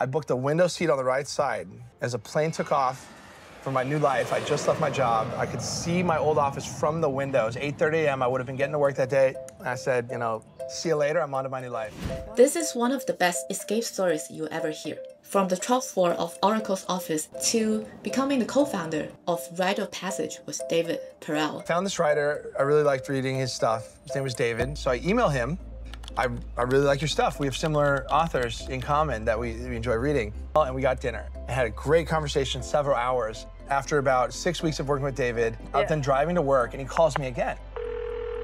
I booked a window seat on the right side. As a plane took off for my new life, I just left my job. I could see my old office from the windows. 8:30 a.m. I would have been getting to work that day. And I said, you know, see you later. I'm on to my new life. This is one of the best escape stories you ever hear. From the 12th floor of Oracle's office to becoming the co-founder of Rite of Passage with David Perel. I found this writer. I really liked reading his stuff. His name was David. So I emailed him. I really like your stuff. We have similar authors in common that we enjoy reading. And we got dinner. I had a great conversation, several hours. After about 6 weeks of working with David, out then driving to work, and he calls me again.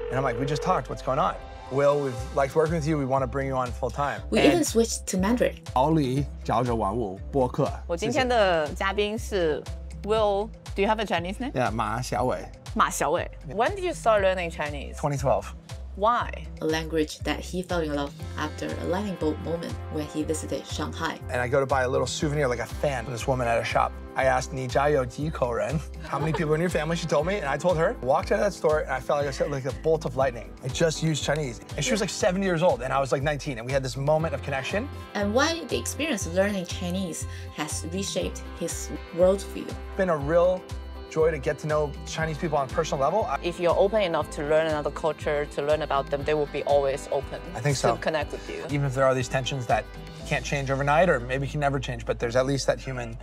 And I'm like, we just talked, what's going on? Will, we've liked working with you. We want to bring you on full time. We even switched to Mandarin. 逃离嚼着玩物播客。我今天的嘉宾是 Will. Do you have a Chinese name? Yeah, 马小伟。马小伟. When did you start learning Chinese? 2012. Why? A language that he fell in love after a lightning bolt moment when he visited Shanghai. And I go to buy a little souvenir, like a fan, from this woman at a shop. I asked, 你家有几口人? How many people in your family? She told me, and I told her. Walked out of that store, and I felt like I said, like a bolt of lightning. I just used Chinese. And she was like 70 years old, and I was like 19, and we had this moment of connection. And why the experience of learning Chinese has reshaped his worldview. It's been a real joy to get to know Chinese people on a personal level. If you're open enough to learn another culture, to learn about them, they will be always open I think so. to connect with you. Even if there are these tensions that can't change overnight, or maybe can never change, but there's at least that human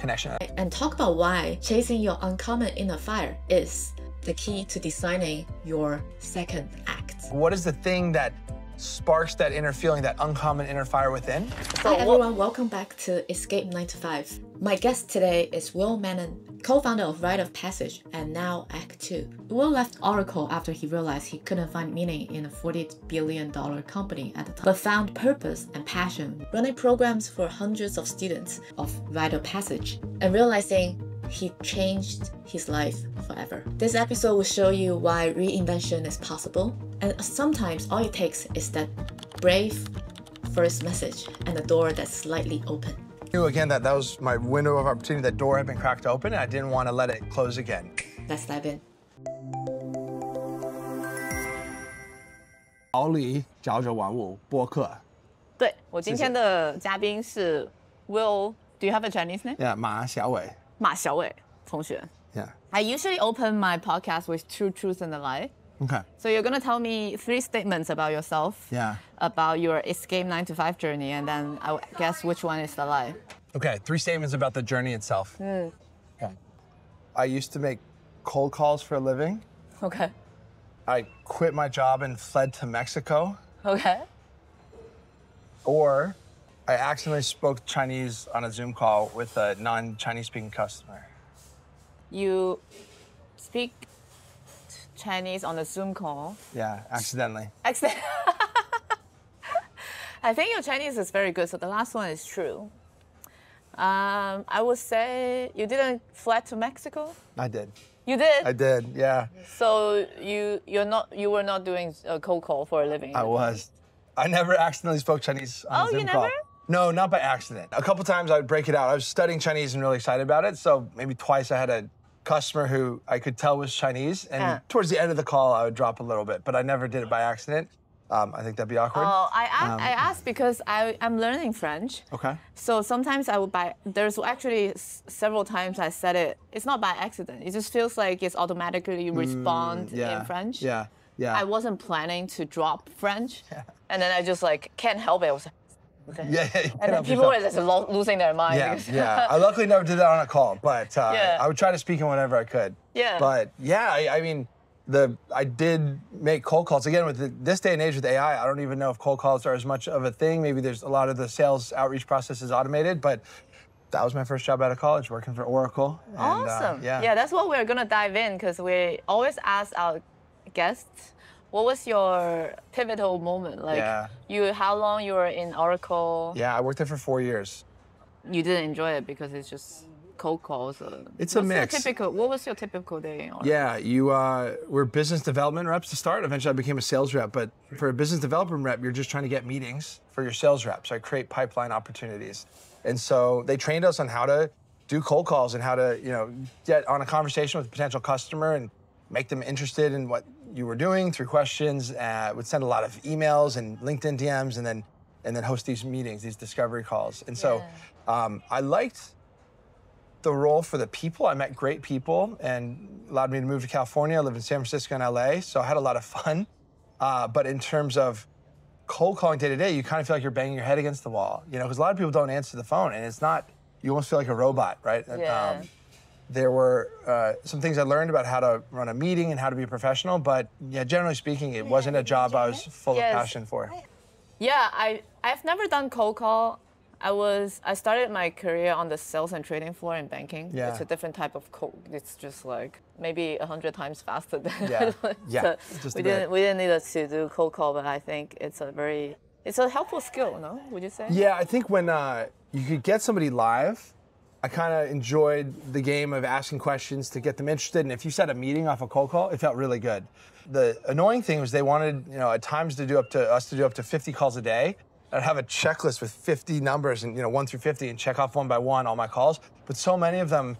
connection. And talk about why chasing your uncommon inner fire is the key to designing your second act. What is the thing that sparks that inner feeling, that uncommon inner fire within? Hi everyone, welcome back to Escape 9 to 5. My guest today is Will Mannon, co-founder of Rite of Passage and now Act 2. Will left Oracle after he realized he couldn't find meaning in a $40 billion company at the time, but found purpose and passion running programs for hundreds of students of Rite of Passage and realizing he changed his life forever. This episode will show you why reinvention is possible, and sometimes all it takes is that brave first message and a door that's slightly open. I knew again that was my window of opportunity. That door had been cracked open, and I didn't want to let it close again. Let's dive in. 逃离嚼着玩物播客。对，我今天的嘉宾是 Will. Do you have a Chinese name? Yeah, 马小伟。马小伟同学. Yeah. I usually open my podcast with two truths and a lie. Okay. So you're gonna tell me 3 statements about yourself. Yeah. About your escape 9 to 5 journey, and then I guess which one is the lie. Okay, 3 statements about the journey itself. Okay. I used to make cold calls for a living. Okay. I quit my job and fled to Mexico. Okay. Or I accidentally spoke Chinese on a Zoom call with a non-Chinese speaking customer. You speak Chinese on a Zoom call. Yeah, accidentally. I think your Chinese is very good, so the last one is true. I would say you didn't fly to Mexico? I did. You did? I did, yeah. So you were not doing a cold call for a living? I was. I never accidentally spoke Chinese on a Zoom call. Never? No, not by accident. A couple times I would break it out. I was studying Chinese and really excited about it, so maybe twice I had a customer who I could tell was Chinese, and towards the end of the call I would drop a little bit, but I never did it by accident. I think that'd be awkward. Oh, I asked because I'm learning French. Okay. So sometimes I would there's actually several times I said it. It's not by accident. It just feels like it's automatically respond in French. Yeah, yeah. I wasn't planning to drop French, and then I just like can't help it. I was like, okay. Yeah, and then people were just losing their mind. Yeah, yeah. I luckily never did that on a call, but I would try to speak in whenever I could. Yeah. But yeah, I mean, I did make cold calls. Again, with this day and age with AI, I don't even know if cold calls are as much of a thing. Maybe there's a lot of the sales outreach process is automated, but that was my first job out of college, working for Oracle. And, awesome. Yeah, that's what we're gonna dive in, because we always ask our guests, what was your pivotal moment? Like, how long you were in Oracle? Yeah, I worked there for 4 years. You didn't enjoy it because it's just cold calls? It's a mix. What was your typical day? Yeah, you were business development reps to start. Eventually I became a sales rep, but for a business development rep, you're just trying to get meetings for your sales reps. So I create pipeline opportunities. And so they trained us on how to do cold calls and how to, get on a conversation with a potential customer and make them interested in what you were doing through questions. Would send a lot of emails and LinkedIn DMs, and then and then host these meetings, these discovery calls. And so I liked the role for the people. I met great people and allowed me to move to California. I lived in San Francisco and LA, so I had a lot of fun. But in terms of cold calling day to day, you kind of feel like you're banging your head against the wall, you know, because a lot of people don't answer the phone, and it's not, you almost feel like a robot, right? Yeah. There were some things I learned about how to run a meeting and how to be a professional, but yeah, generally speaking, it wasn't a job I was full of passion for. Yeah, I've never done cold call. I started my career on the sales and trading floor in banking. Yeah. It's a different type of cold. It's just like maybe 100 times faster than Yeah. So we didn't need to do cold call, but I think it's a helpful skill, no? Would you say? Yeah, I think when you could get somebody live, I kind of enjoyed the game of asking questions to get them interested. And if you set a meeting off a cold call, it felt really good. The annoying thing was they wanted, you know, at times to do up to 50 calls a day. I'd have a checklist with 50 numbers and, you know, 1 through 50 and check off one by one all my calls. But so many of them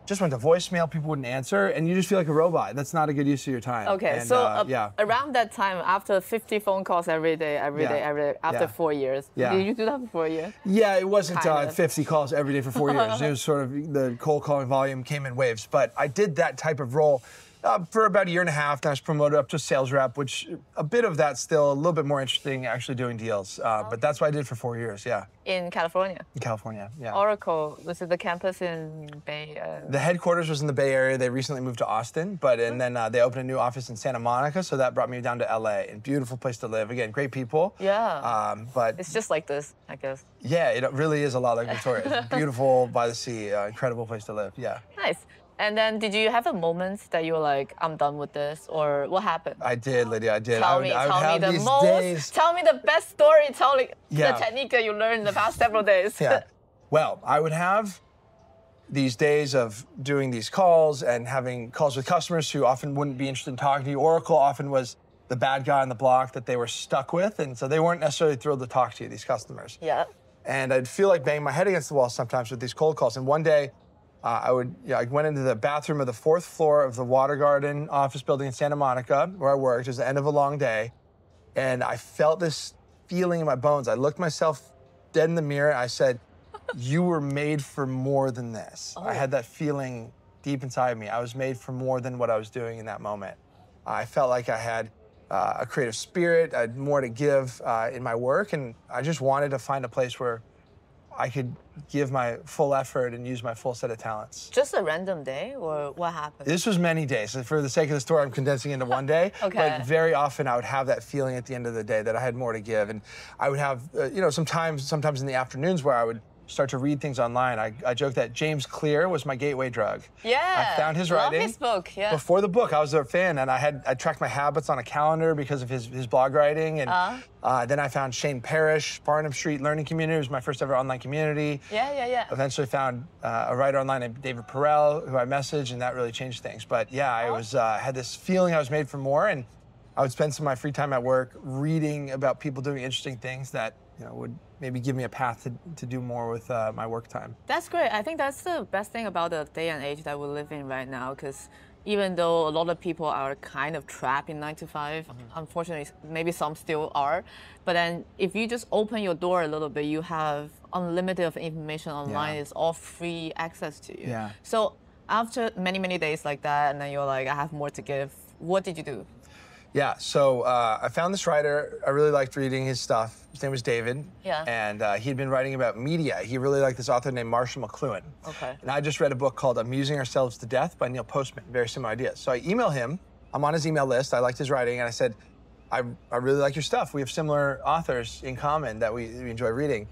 just went to voicemail, people wouldn't answer, and you just feel like a robot. That's not a good use of your time. Okay, and, so around that time, after 50 phone calls every day, after 4 years, did you do that for 4 years? Yeah, it wasn't Kind of. 50 calls every day for 4 years. It was sort of, the cold calling volume came in waves. But I did that type of role for about a year and a half, then I was promoted up to a sales rep, which a bit of that's still a little bit more interesting, actually doing deals. But that's what I did for 4 years, yeah. In California? In California, yeah. Oracle, was it the campus in Bay? The headquarters was in the Bay Area. They recently moved to Austin, and then they opened a new office in Santa Monica, so that brought me down to LA. And beautiful place to live. Again, great people. Yeah. But it's just like this, I guess. Yeah, it really is a lot like Victoria. It's beautiful by the sea, incredible place to live, yeah. Nice. And then did you have a moment that you were like, I'm done with this? Or what happened? I did, Lydia, I did. Tell me the best story, the technique that you learned in the past several days. Yeah. Well, I would have these days of doing these calls and having calls with customers who often wouldn't be interested in talking to you. Oracle often was the bad guy on the block that they were stuck with, and so they weren't necessarily thrilled to talk to you, these customers. Yeah. And I'd feel like banging my head against the wall sometimes with these cold calls. And one day, I went into the bathroom of the 4th floor of the Water Garden office building in Santa Monica, where I worked. It was the end of a long day, and I felt this feeling in my bones. I looked myself dead in the mirror. I said, "You were made for more than this." Oh. I had that feeling deep inside me. I was made for more than what I was doing in that moment. I felt like I had a creative spirit. I had more to give in my work, and I just wanted to find a place where I could give my full effort and use my full set of talents. Just a random day, or what happened? This was many days. So for the sake of the story, I'm condensing into one day. Okay. But very often I would have that feeling at the end of the day that I had more to give. And I would have, sometimes in the afternoons where I would start to read things online. I joke that James Clear was my gateway drug. Yeah. I found his Love writing. his book, yeah. Before the book, I was a fan, and I tracked my habits on a calendar because of his blog writing. And then I found Shane Parrish, Barnum Street Learning Community. It was my first ever online community. Yeah. Eventually found a writer online named David Perel, who I messaged, and that really changed things. But yeah, I was had this feeling I was made for more, and I would spend some of my free time at work reading about people doing interesting things that would maybe give me a path to do more with my work time. That's great. I think that's the best thing about the day and age that we live in right now, because even though a lot of people are kind of trapped in 9 to 5, unfortunately, maybe some still are, but then if you just open your door a little bit, you have unlimited of information online. It's all free access to you. Yeah. So after many, many days like that, and then you're like, I have more to give, what did you do? Yeah, so I found this writer. I really liked reading his stuff. His name was David. Yeah. And he'd been writing about media. He really liked this author named Marshall McLuhan. Okay. And I just read a book called Amusing Ourselves to Death by Neil Postman. Very similar ideas. So I email him. I'm on his email list. I liked his writing. And I said, I really like your stuff. We have similar authors in common that we enjoy reading.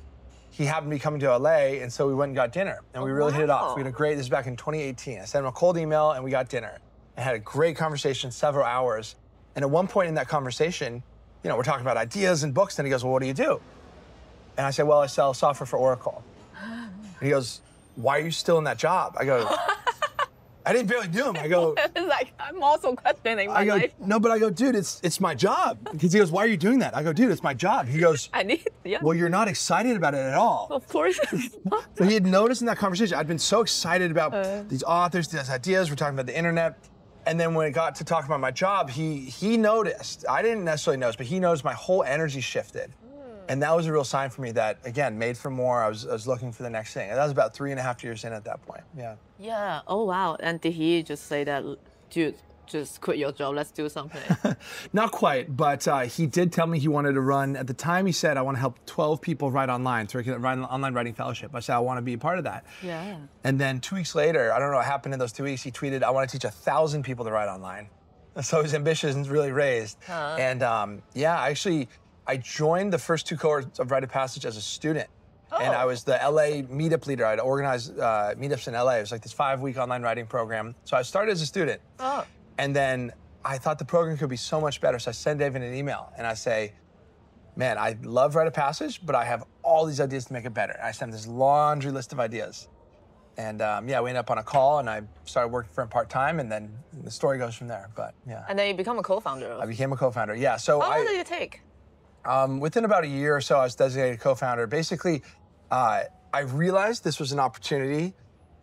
He happened to be coming to LA, and so we went and got dinner. And we really hit it off. We had a great, this is back in 2018. I sent him a cold email, and we got dinner. And had a great conversation, several hours. And at one point in that conversation, we're talking about ideas and books, and he goes, well, what do you do? And I said, well, I sell software for Oracle. And he goes, why are you still in that job? I go, I didn't barely do him. I go, it's like, I'm also questioning my life. No, but I go, dude, it's my job. Because he goes, why are you doing that? I go, dude, it's my job. He goes, well, you're not excited about it at all. Of course. So he had noticed in that conversation, I'd been so excited about these authors, these ideas. We're talking about the internet. And then when it got to talk about my job, he noticed. I didn't necessarily notice, but he noticed my whole energy shifted. And that was a real sign for me that, again, made for more. I was looking for the next thing. And that was about 3.5 years in at that point. Yeah. Yeah. Oh, wow. And did he just say that, dude, just quit your job, let's do something? Not quite, but he did tell me he wanted to run. At the time, he said, I want to help 12 people write online, so I can write an online writing fellowship. I said, I want to be a part of that. Yeah. And then 2 weeks later, I don't know what happened in those 2 weeks, he tweeted, I want to teach 1,000 people to write online. So his ambitions really raised. And yeah, I joined the first 2 cohorts of Rite of Passage as a student. And I was the LA meetup leader. I'd organize meetups in LA. It was like this 5-week online writing program. So I started as a student. And then I thought the program could be so much better. So I send David an email and I say, man, I love Rite of Passage, but I have all these ideas to make it better. And I sent this laundry list of ideas. And yeah, we ended up on a call and I started working for him part-time, and then the story goes from there, but yeah. And then you become a co-founder. I became a co-founder, yeah. So how long did it take? Within about a year or so, I was designated co-founder. Basically, I realized this was an opportunity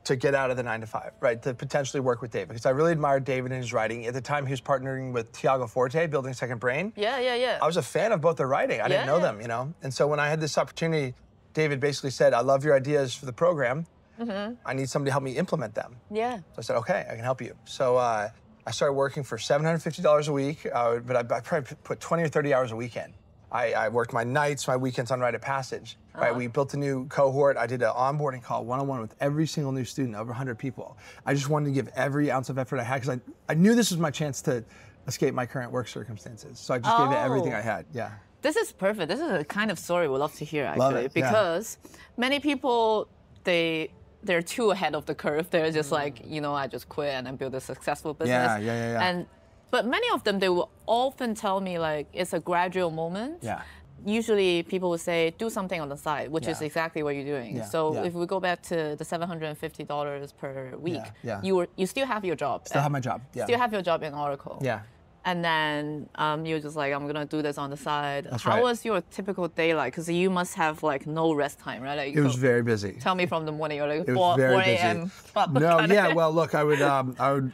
to get out of the 9-to-5, right? To potentially work with David, because I really admired David and his writing. At the time, he was partnering with Tiago Forte, building Second Brain. Yeah. I was a fan of both their writing. I didn't know them, you know? And so when I had this opportunity, David basically said, I love your ideas for the program. I need somebody to help me implement them. Yeah. So I said, okay, I can help you. So I started working for $750 a week, but I probably put 20 or 30 hours a weekend. I worked my nights, my weekends on Rite of Passage. Right, we built a new cohort. I did an onboarding call one-on-one with every single new student, over 100 people. I just wanted to give every ounce of effort I had because I knew this was my chance to escape my current work circumstances. So I just gave it everything I had, yeah. This is perfect. This is a kind of story we love to hear, actually. Love it, because many people, they're too ahead of the curve. They're just like, you know, I just quit and I build a successful business. Yeah. But many of them, they will often tell me like, it's a gradual moment. Yeah. Usually people will say, do something on the side, which is exactly what you're doing. Yeah. So if we go back to the $750 per week, Yeah. you still have your job. Still have my job, yeah. Still have your job in Oracle. Yeah. And then you're just like, I'm gonna do this on the side. That's How right. was your typical day like? Because you must have like no rest time, right? Like, It was very busy. Tell me from the morning, you're like It 4 was very a.m. No, yeah, well, look, I would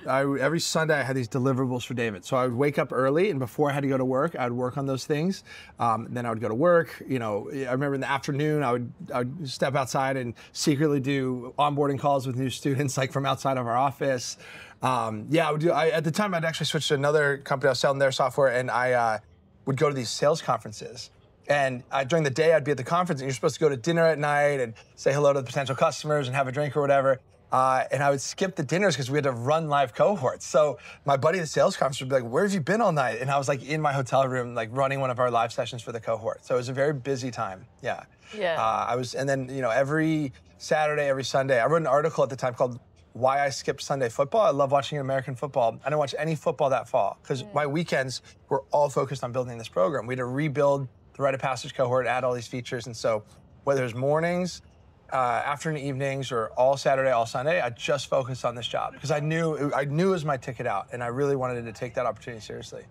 every Sunday I had these deliverables for David. So I would wake up early, and before I had to go to work, I would work on those things. Then I would go to work. You know, I remember in the afternoon, I would step outside and secretly do onboarding calls with new students, like from outside of our office. Yeah, I would do. At the time, I'd actually switched to another company. I was selling their software, and I would go to these sales conferences. And during the day, I'd be at the conference, and you're supposed to go to dinner at night and say hello to the potential customers and have a drink or whatever. And I would skip the dinners because we had to run live cohorts. So my buddy at the sales conference would be like, where have you been all night? And I was like in my hotel room, like running one of our live sessions for the cohort. So it was a very busy time, yeah. Yeah. And then, you know, every Saturday, every Sunday, I wrote an article at the time called Why I Skipped Sunday Football. I love watching American football. I didn't watch any football that fall because my weekends were all focused on building this program. We had to rebuild the Rite of Passage cohort, add all these features. And so whether it's mornings, afternoon, evenings, or all Saturday, all Sunday, I just focused on this job because I knew it was my ticket out, and I really wanted to take that opportunity seriously.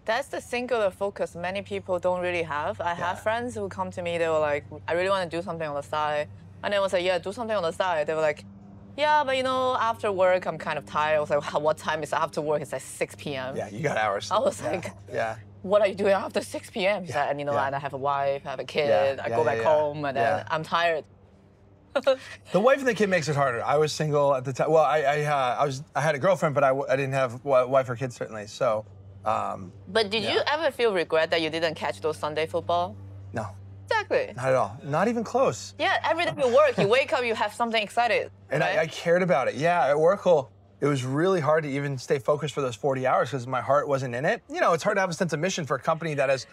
That's the singular focus many people don't really have. I have friends who come to me, they were like, I really want to do something on the side. And I was like, yeah, do something on the side. They were like, yeah, but you know, after work, I'm kind of tired. I was like, what time is after work? It's like 6 p.m. Yeah, you got hours. I was like, yeah. What are you doing after 6 p.m.? He's like, and you know, and I have a wife, I have a kid, I go back home, and then I'm tired. The wife and the kid makes it harder. I was single at the time. Well, I had a girlfriend, but I didn't have wife or kids certainly. So. But did you ever feel regret that you didn't catch those Sunday football? No. Exactly. Not at all. Not even close. Yeah, every day you work, you wake up, you have something excited. And right? I cared about it. Yeah, at Oracle, it was really hard to even stay focused for those 40 hours because my heart wasn't in it. You know, it's hard to have a sense of mission for a company that has,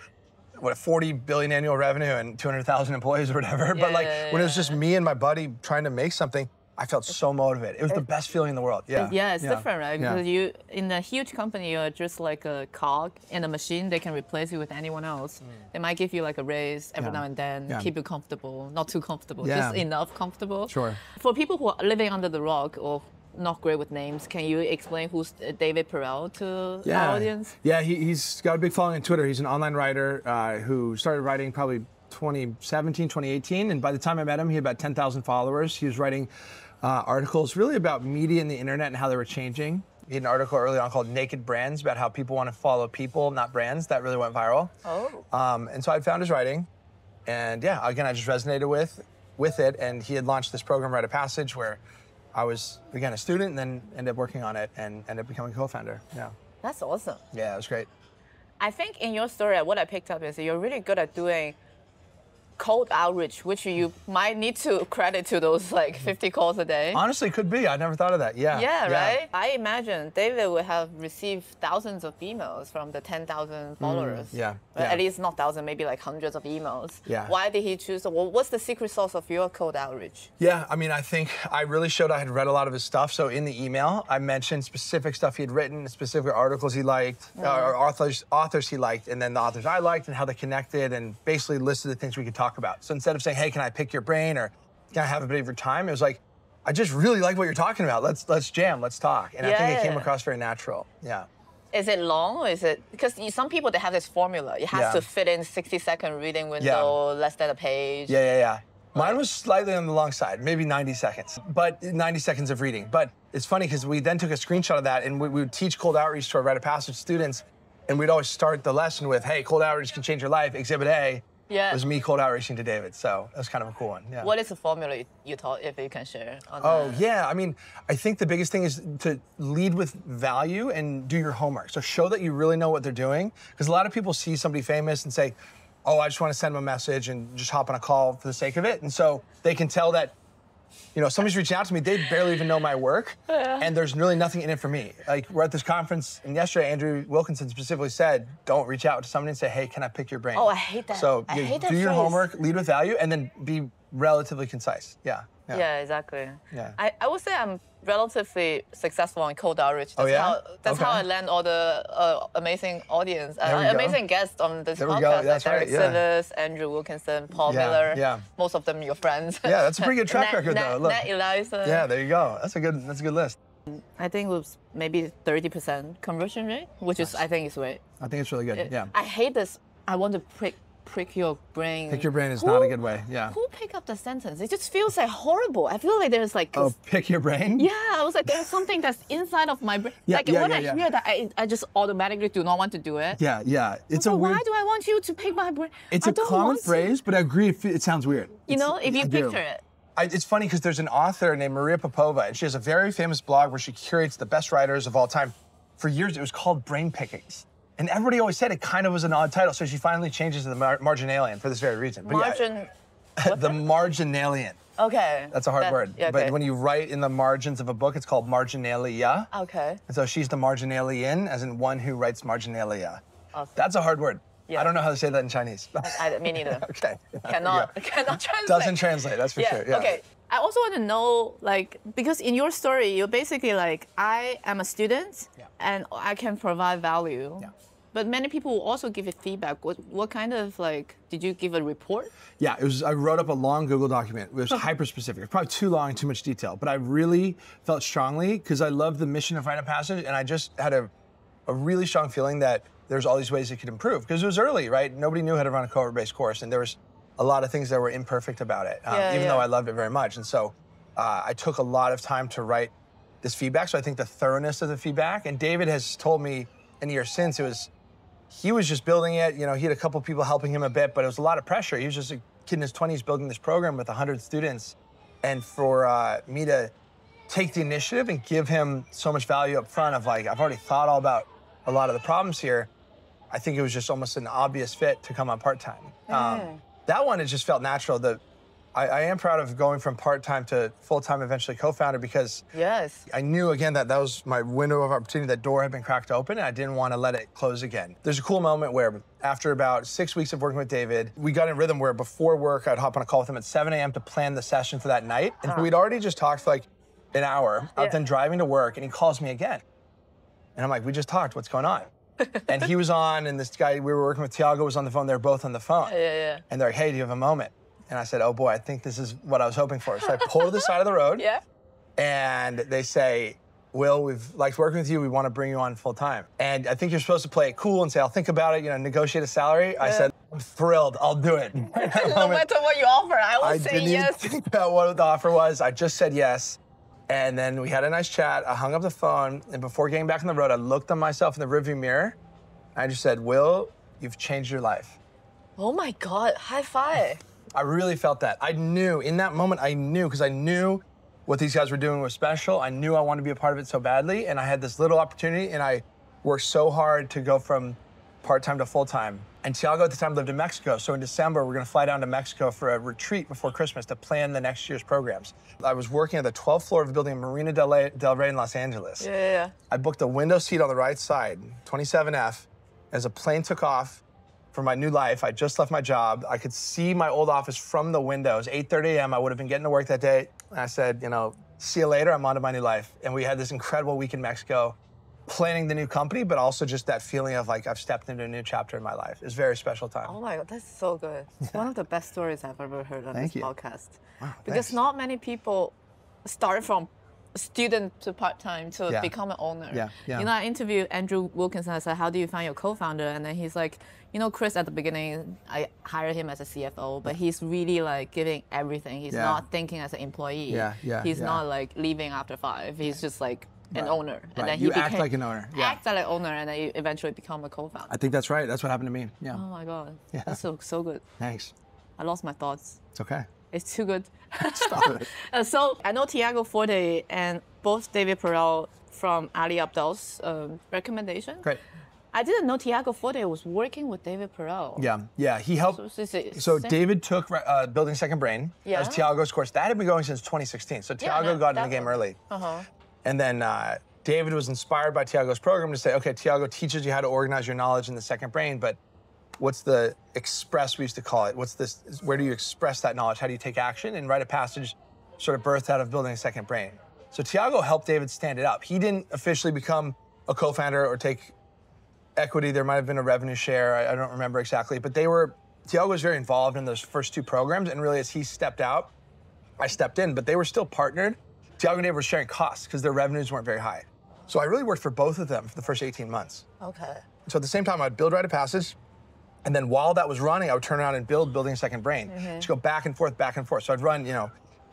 what, 40 billion annual revenue and 200,000 employees or whatever. But like when it was just me and my buddy trying to make something, I felt so motivated. It was the best feeling in the world. Yeah. Yeah, it's different, right? Because you, in a huge company, you're just like a cog in a machine. They can replace you with anyone else. They might give you like a raise every now and then, keep you comfortable, not too comfortable, just enough comfortable. Sure. For people who are living under the rock or not great with names, can you explain who's David Perel to our audience? Yeah, he's got a big following on Twitter. He's an online writer who started writing probably 2017, 2018. And by the time I met him, he had about 10,000 followers. He was writing articles really about media and the internet and how they were changing. He had an article early on called Naked Brands about how people want to follow people, not brands. That really went viral. And so I found his writing. And yeah, again, I just resonated with it. And he had launched this program, Rite of Passage, where I was, again, a student and then ended up working on it and ended up becoming a co-founder. Yeah. That's awesome. Yeah, it was great. I think in your story, what I picked up is you're really good at doing cold outreach, which you might need to credit to those like 50 calls a day. Honestly, could be. I never thought of that. Yeah. Yeah, right? I imagine David would have received thousands of emails from the 10,000 followers. Yeah, Well, yeah. At least not thousands, maybe like hundreds of emails. Yeah. Why did he choose? Well, what's the secret sauce of your cold outreach? Yeah, I mean, I think I really showed I had read a lot of his stuff. So in the email, I mentioned specific stuff he had written, specific articles he liked, or authors he liked, and then the authors I liked and how they connected, and basically listed the things we could talk about. So instead of saying, hey, can I pick your brain, or can I have a bit of your time? It was like, I just really like what you're talking about. Let's jam, let's talk. And I think it came across very natural. Yeah. Is it long, or is it, because some people, they have this formula. It has to fit in 60-second reading window, less than a page. Yeah. Mine was slightly on the long side, maybe 90 seconds, but 90 seconds of reading. But it's funny because we then took a screenshot of that and we would teach cold outreach to our Rite of Passage students. And we'd always start the lesson with, hey, cold outreach can change your life. Exhibit A was me cold outreaching to David. So that was kind of a cool one. Yeah. What is the formula you taught, if you can share? Yeah. I mean, I think the biggest thing is to lead with value and do your homework. So show that you really know what they're doing. Because a lot of people see somebody famous and say, oh, I just want to send them a message and just hop on a call for the sake of it. And so they can tell that, somebody's reaching out to me, they barely even know my work, and there's really nothing in it for me. Like, we're at this conference, and yesterday, Andrew Wilkinson specifically said, don't reach out to somebody and say, hey, can I pick your brain? Oh, I hate that. So I hate that do your phrase. homework, lead with value, and then be relatively concise. Yeah, exactly. Yeah. I would say I'm relatively successful in cold outreach. That's how I land all the amazing audience, amazing guests on this podcast. That's like right. Derek Sivers, Andrew Wilkinson, Paul Miller. Yeah. Most of them your friends. Yeah, that's a pretty good track record, though. Look. Nat Eliza. Yeah, there you go. That's a good list. I think it was maybe 30% conversion rate, which is, I think, is great. I think it's really good. Yeah. I hate this. I want to prick your brain. Pick your brain is not a good way. Yeah. Who pick up the sentence? It just feels like horrible. I feel like there's like. Oh, pick your brain? Yeah, I was like, there's something that's inside of my brain. I hear that, I just automatically do not want to do it. Yeah. It's so a weird. Why do I want you to pick my brain? It's a common phrase, but I agree. It sounds weird. If you picture it. It's funny because there's an author named Maria Popova, and she has a very famous blog where she curates the best writers of all time. For years, it was called Brain Pickings. And everybody always said it kind of was an odd title, so she finally changes to the Marginalian for this very reason. But the Marginalian. Okay. That's a hard word. Yeah, okay. But when you write in the margins of a book, it's called marginalia. Okay. And so she's the Marginalian, as in one who writes marginalia. Awesome. That's a hard word. Yeah. I don't know how to say that in Chinese. Me neither. Okay. Cannot translate. Doesn't translate, that's for sure. Yeah. Okay. I also want to know, because in your story, you're basically like, I am a student and I can provide value. Yeah. But many people will also give you feedback. What kind of, did you give a report? Yeah, I wrote up a long Google document. It was hyper specific. It's probably too long, too much detail. But I really felt strongly, because I love the mission of Rite of Passage, and I just had a really strong feeling that there's all these ways it could improve. Because it was early, right? Nobody knew how to run a cohort-based course, and there was a lot of things that were imperfect about it, even though I loved it very much. And so I took a lot of time to write this feedback. So I think the thoroughness of the feedback, and David has told me in the years since, he was just building it. He had a couple people helping him a bit, but it was a lot of pressure. He was just a kid in his 20s building this program with 100 students. And for me to take the initiative and give him so much value up front of I've already thought all about a lot of the problems here, I think it was just almost an obvious fit to come on part-time. That one, it just felt natural. I am proud of going from part-time to full-time, eventually co-founder, because I knew, again, that was my window of opportunity. That door had been cracked open, and I didn't want to let it close again. There's a cool moment where, after about 6 weeks of working with David, we got in rhythm where before work, I'd hop on a call with him at 7 a.m. to plan the session for that night. And we'd already just talked for an hour. I was then driving to work, and he calls me again. And I'm like, we just talked, what's going on? And he was on, and this guy we were working with, Tiago, was on the phone. They were both on the phone. And they're like, hey, do you have a moment? And I said, oh boy, I think this is what I was hoping for. So I pull to the side of the road, and they say, Will, we've liked working with you. We want to bring you on full time. And I think you're supposed to play it cool and say, I'll think about it, negotiate a salary. I said, I'm thrilled, I'll do it. No matter what you offer, I will say yes. I didn't even think about what the offer was. I just said yes. And then we had a nice chat. I hung up the phone, and before getting back on the road, I looked at myself in the rearview mirror. I just said, Will, you've changed your life. Oh my God, high five. I really felt that. I knew, in that moment, because I knew what these guys were doing was special. I knew I wanted to be a part of it so badly, and I had this little opportunity, and I worked so hard to go from part-time to full-time. And Tiago at the time lived in Mexico, so in December, we're gonna fly down to Mexico for a retreat before Christmas to plan the next year's programs. I was working at the 12th floor of a building in Marina del Rey in Los Angeles. Yeah. I booked a window seat on the right side, 27F, as a plane took off for my new life. I just left my job. I could see my old office from the window. It was 8:30 a.m. I would have been getting to work that day. And I said, you know, see you later, I'm on to my new life. And we had this incredible week in Mexico, planning the new company, but also just that feeling of like I've stepped into a new chapter in my life. It's a very special time. Oh my God, that's so good. It's one of the best stories I've ever heard on this podcast. Wow, because thanks. not many people start from student to part-time to become an owner. Yeah. You know, I interviewed Andrew Wilkinson. I said, how do you find your co-founder? And then he's like, you know, Chris, at the beginning, I hired him as a CFO, but he's really like giving everything. He's not thinking as an employee. He's not like leaving after 5. He's just like an owner. And then he act like an owner. Act like an owner, and then you eventually become a co-founder. I think that's right. That's what happened to me. Yeah. Oh my God. That's so good. Thanks. I lost my thoughts. It's okay. It's too good. Stop it. So I know Tiago Forte and both David Perel from Ali Abdal's recommendation. Great. I didn't know Tiago Forte was working with David Perel. Yeah, he helped. So David took Building Second Brain as Tiago's course. That had been going since 2016. So Tiago got in the game early. And then David was inspired by Tiago's program to say, okay, Tiago teaches you how to organize your knowledge in the second brain, but what's the express, we used to call it? What's this, where do you express that knowledge? How do you take action? And Rite of Passage sort of birthed out of Building a Second Brain. So Tiago helped David stand it up. He didn't officially become a co-founder or take equity. There might have been a revenue share. I don't remember exactly, but Tiago was very involved in those first 2 programs. And really, as he stepped out, I stepped in, but they were still partnered. Tiago and David were sharing costs because their revenues weren't very high. So I really worked for both of them for the first 18 months. Okay. So at the same time, I'd build Rite of Passage, and then while that was running, I would turn around and Building a Second Brain. Just go back and forth, back and forth. So I'd run,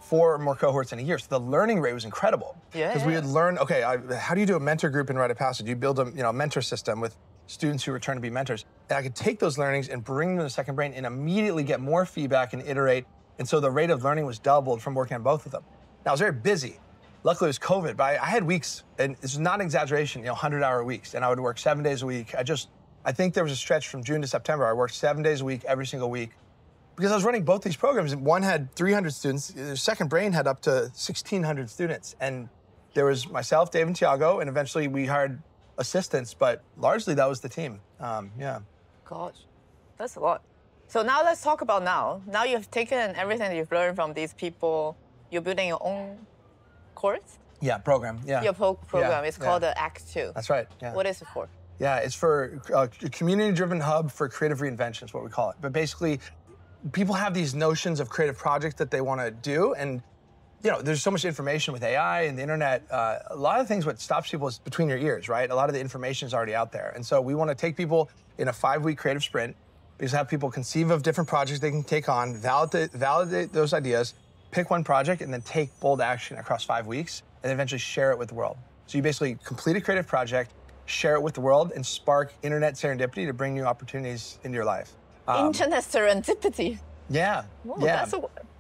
4 or more cohorts in a year. So the learning rate was incredible. Because we would learn, okay, how do you do a mentor group in Rite of Passage? You build a mentor system with students who return to be mentors. And I could take those learnings and bring them to Second Brain and immediately get more feedback and iterate. And so the rate of learning was doubled from working on both of them. Now, I was very busy. Luckily, it was COVID, but I had weeks, and this is not an exaggeration, 100-hour weeks, and I would work 7 days a week. I think there was a stretch from June to September. I worked 7 days a week, every single week, because I was running both these programs. One had 300 students, the Second Brain had up to 1,600 students, and there was myself, Dave, and Tiago, and eventually we hired assistants, but largely that was the team. Gosh, that's a lot. So now let's talk about now. Now you've taken everything that you've learned from these people. You're building your own course? Yeah, program, yeah. Your program is called the Act 2. That's right, yeah. What is it for? Yeah, it's for a community-driven hub for creative reinvention is what we call it. But basically, people have these notions of creative projects that they want to do, and there's so much information with AI and the internet. A lot of things, what stops people is between your ears, right? A lot of the information is already out there. And so we want to take people in a 5-week creative sprint, because have people conceive of different projects they can take on, validate those ideas, pick one project, and then take bold action across 5 weeks, and eventually share it with the world. So you basically complete a creative project, share it with the world, and spark internet serendipity to bring new opportunities into your life. Internet serendipity? Yeah, Whoa,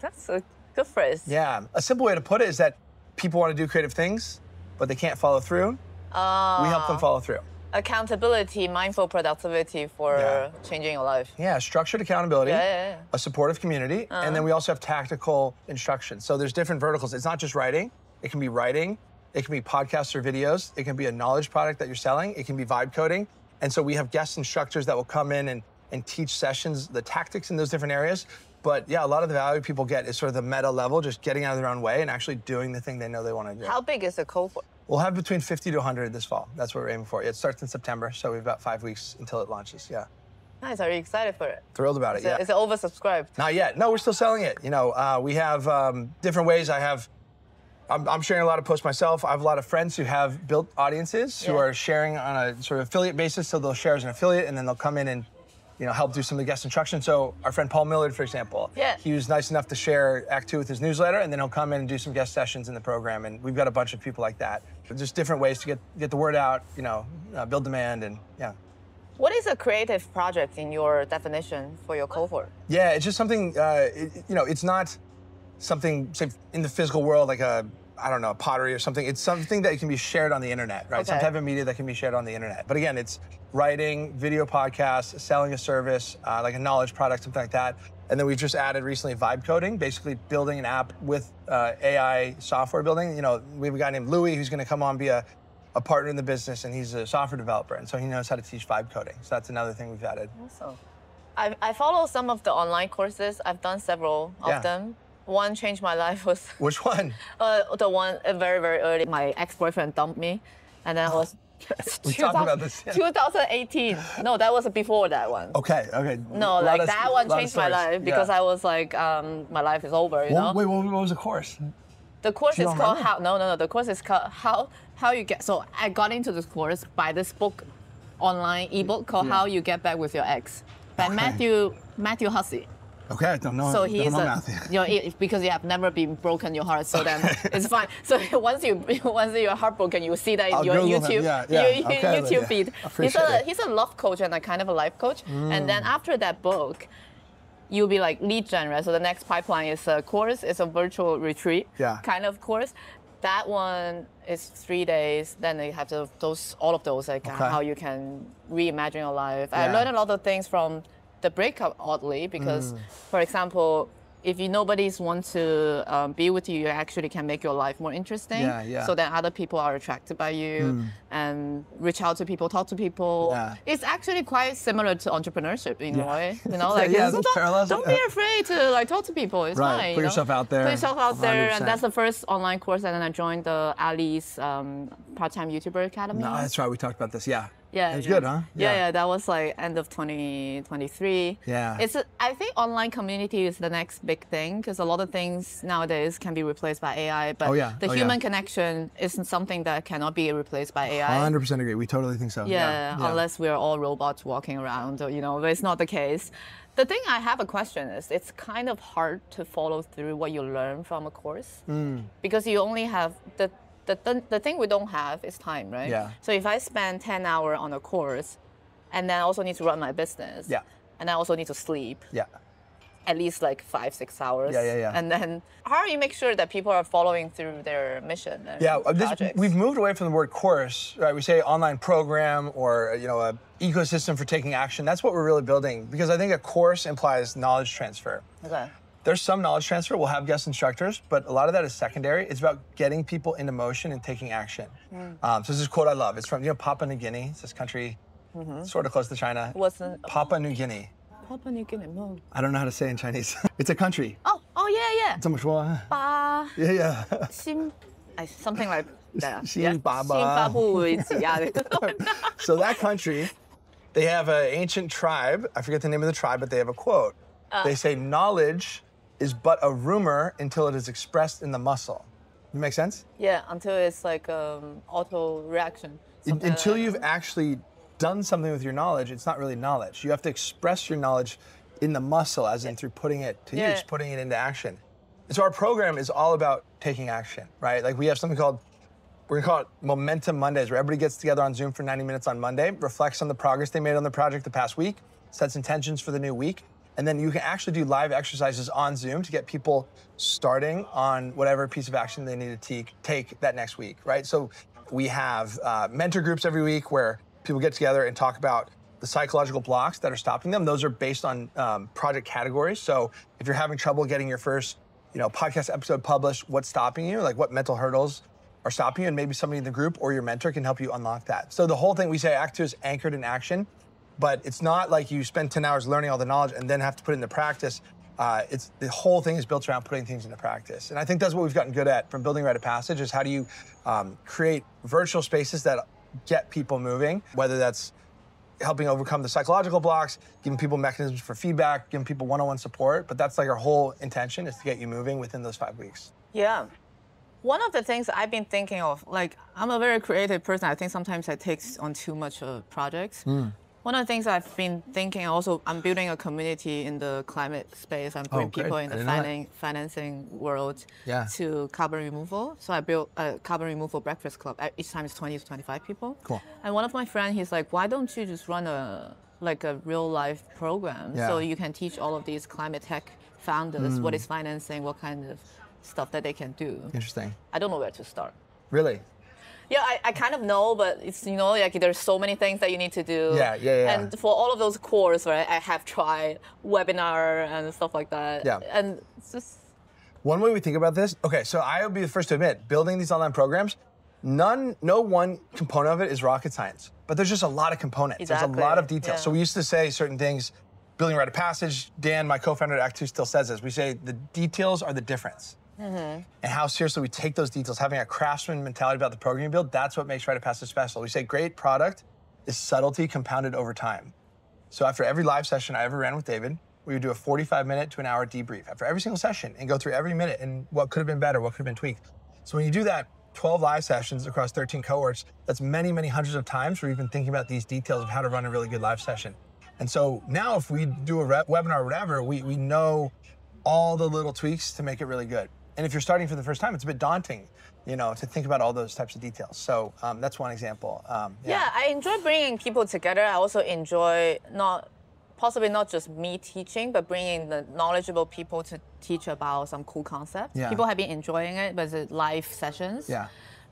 that's a good phrase. Yeah, a simple way to put it is that people want to do creative things, but they can't follow through. We help them follow through. Accountability, mindful productivity for changing your life. Yeah, structured accountability, a supportive community, and then we also have tactical instruction. So there's different verticals. It's not just writing. It can be writing. It can be podcasts or videos. It can be a knowledge product that you're selling. It can be vibe coding. And so we have guest instructors that will come in and teach sessions, the tactics in those different areas. But yeah, a lot of the value people get is sort of the meta level, just getting out of their own way and actually doing the thing they know they want to do. How big is the cohort? We'll have between 50 to 100 this fall. That's what we're aiming for. It starts in September, so we've got 5 weeks until it launches, yeah. Nice, are you excited for it? Thrilled about it, yeah. Is it oversubscribed? Not yet. No, we're still selling it. We have different ways. I'm sharing a lot of posts myself. I have a lot of friends who have built audiences who are sharing on a sort of affiliate basis. So they'll share as an affiliate, and then they'll come in and help do some of the guest instruction. So our friend Paul Millard, for example, he was nice enough to share Act 2 with his newsletter, and then he'll come in and do some guest sessions in the program. And we've got a bunch of people like that. Just different ways to get the word out, build demand, and yeah. What is a creative project in your definition for your cohort? Yeah, it's just something, it's not something, say, in the physical world, like I don't know, pottery or something. It's something that can be shared on the internet, right? Some type of media that can be shared on the internet. But again, it's writing, video podcasts, selling a service, like a knowledge product, something like that. And then we've just added recently vibe coding, basically building an app with AI software building. We have a guy named Louis who's going to come on, be a partner in the business, and he's a software developer. And so he knows how to teach vibe coding. So that's another thing we've added. Awesome. I follow some of the online courses. I've done several of them. One changed my life was... Which one? The one very, very early. My ex-boyfriend dumped me, and then I was... We talked about this. Yeah. 2018. No, that was before that one. Okay. No, like that one changed my life because I was like, my life is over, you know? Wait, what was the course? The course is called how... No. The course is called how you get... So I got into this course by this book, online ebook called How You Get Back With Your Ex by Matthew Hussey. Okay, I don't know. So he's Matthew. Because you have never been broken your heart, so then it's fine. So once you're heartbroken, you will see that in your YouTube YouTube feed. He's a love coach and a kind of a life coach. And then after that book, you'll be like lead gen, right? So the next pipeline is a course. It's a virtual retreat kind of course. That one is 3 days. Then they have all of those, like how you can reimagine your life. I learned a lot of things from the breakup, oddly, because, for example, if nobody wants to be with you, you actually can make your life more interesting. So that other people are attracted by you and reach out to people, talk to people. It's actually quite similar to entrepreneurship in a way. Like don't be afraid to like talk to people. It's fine. Put yourself out there. Put yourself out there, and that's the first online course. And then I joined the Ali's part-time YouTuber Academy. No, that's right. We talked about this. Yeah, it's good, huh? Yeah, that was like end of 2023. I think online community is the next big thing because a lot of things nowadays can be replaced by AI, but the human connection isn't something that cannot be replaced by AI. 100% agree. We totally think so. Unless we're all robots walking around, but it's not the case. The thing I have a question is, it's kind of hard to follow through what you learn from a course because you only have the thing we don't have is time, right? So if I spend 10 hours on a course, and then I also need to run my business, and I also need to sleep, at least like 5-6 hours, and then how do you make sure that people are following through their mission? And we've moved away from the word course, right? We say online program or a ecosystem for taking action. That's what we're really building because I think a course implies knowledge transfer. There's some knowledge transfer. We'll have guest instructors, but a lot of that is secondary. It's about getting people into motion and taking action. So this is a quote I love. It's from Papua New Guinea. It's this country sort of close to China. Papua New Guinea. Papua New Guinea. I don't know how to say it in Chinese. It's a country. Oh yeah. 这么说. Something like that. 新巴So that country, they have an ancient tribe. I forget the name of the tribe, but they have a quote. They say knowledge is but a rumor until it is expressed in the muscle. Does it make sense? Yeah, until it's like auto reaction. Until you've actually done something with your knowledge, it's not really knowledge. You have to express your knowledge in the muscle, as in through putting it to use, putting it into action. And so our program is all about taking action, right? Like we have something called, we're gonna call it Momentum Mondays, where everybody gets together on Zoom for 90 minutes on Monday, reflects on the progress they made on the project the past week, sets intentions for the new week, and then you can actually do live exercises on Zoom to get people starting on whatever piece of action they need to take that next week, right? So we have mentor groups every week where people get together and talk about the psychological blocks that are stopping them. Those are based on project categories. So if you're having trouble getting your first podcast episode published, what's stopping you? Like what mental hurdles are stopping you? And maybe somebody in the group or your mentor can help you unlock that. So the whole thing we say Act 2 is anchored in action. But it's not like you spend 10 hours learning all the knowledge and then have to put it into practice. The whole thing is built around putting things into practice. And I think that's what we've gotten good at from building Rite of Passage is how do you create virtual spaces that get people moving, whether that's helping overcome the psychological blocks, giving people mechanisms for feedback, giving people one-on-one support. But that's like our whole intention is to get you moving within those 5 weeks. Yeah. One of the things I've been thinking of, like I'm a very creative person. I think sometimes I take on too much of projects. One of the things I've been thinking also, I'm building a community in the climate space. I'm bringing great. people in I the didn't know financing world Yeah. to carbon removal. So I built a carbon removal breakfast club. Each time it's 20 to 25 people. Cool. And one of my friends, he's like, why don't you just run a real life program Yeah. so you can teach all of these climate tech founders what is financing, what kind of stuff that they can do. Interesting. I don't know where to start. Really? Yeah, I kind of know, but it's, like there's so many things that you need to do. Yeah. And for all of those courses, right, I have tried webinar and stuff like that. Yeah. And it's just... One way we think about this, okay, so I will be the first to admit, building these online programs, no one component of it is rocket science, but there's just a lot of components. Exactly. There's a lot of details. Yeah. So we used to say certain things, building rite of passage, Dan, my co-founder at Act 2 still says this, we say the details are the difference. And how seriously we take those details, having a craftsman mentality about the program you build, that's what makes rite of passage special. We say great product is subtlety compounded over time. So after every live session I ever ran with David, we would do a 45-minute to an hour debrief after every single session and go through every minute and what could have been better, what could have been tweaked. So when you do that, 12 live sessions across 13 cohorts, that's many, many hundreds of times where you've been thinking about these details of how to run a really good live session. And so now if we do a webinar or whatever, we know all the little tweaks to make it really good. And if you're starting for the first time, it's a bit daunting, to think about all those types of details. So that's one example. Yeah, I enjoy bringing people together. I also enjoy possibly not just me teaching, but bringing the knowledgeable people to teach about some cool concepts. Yeah. People have been enjoying it, but it's live sessions. Yeah.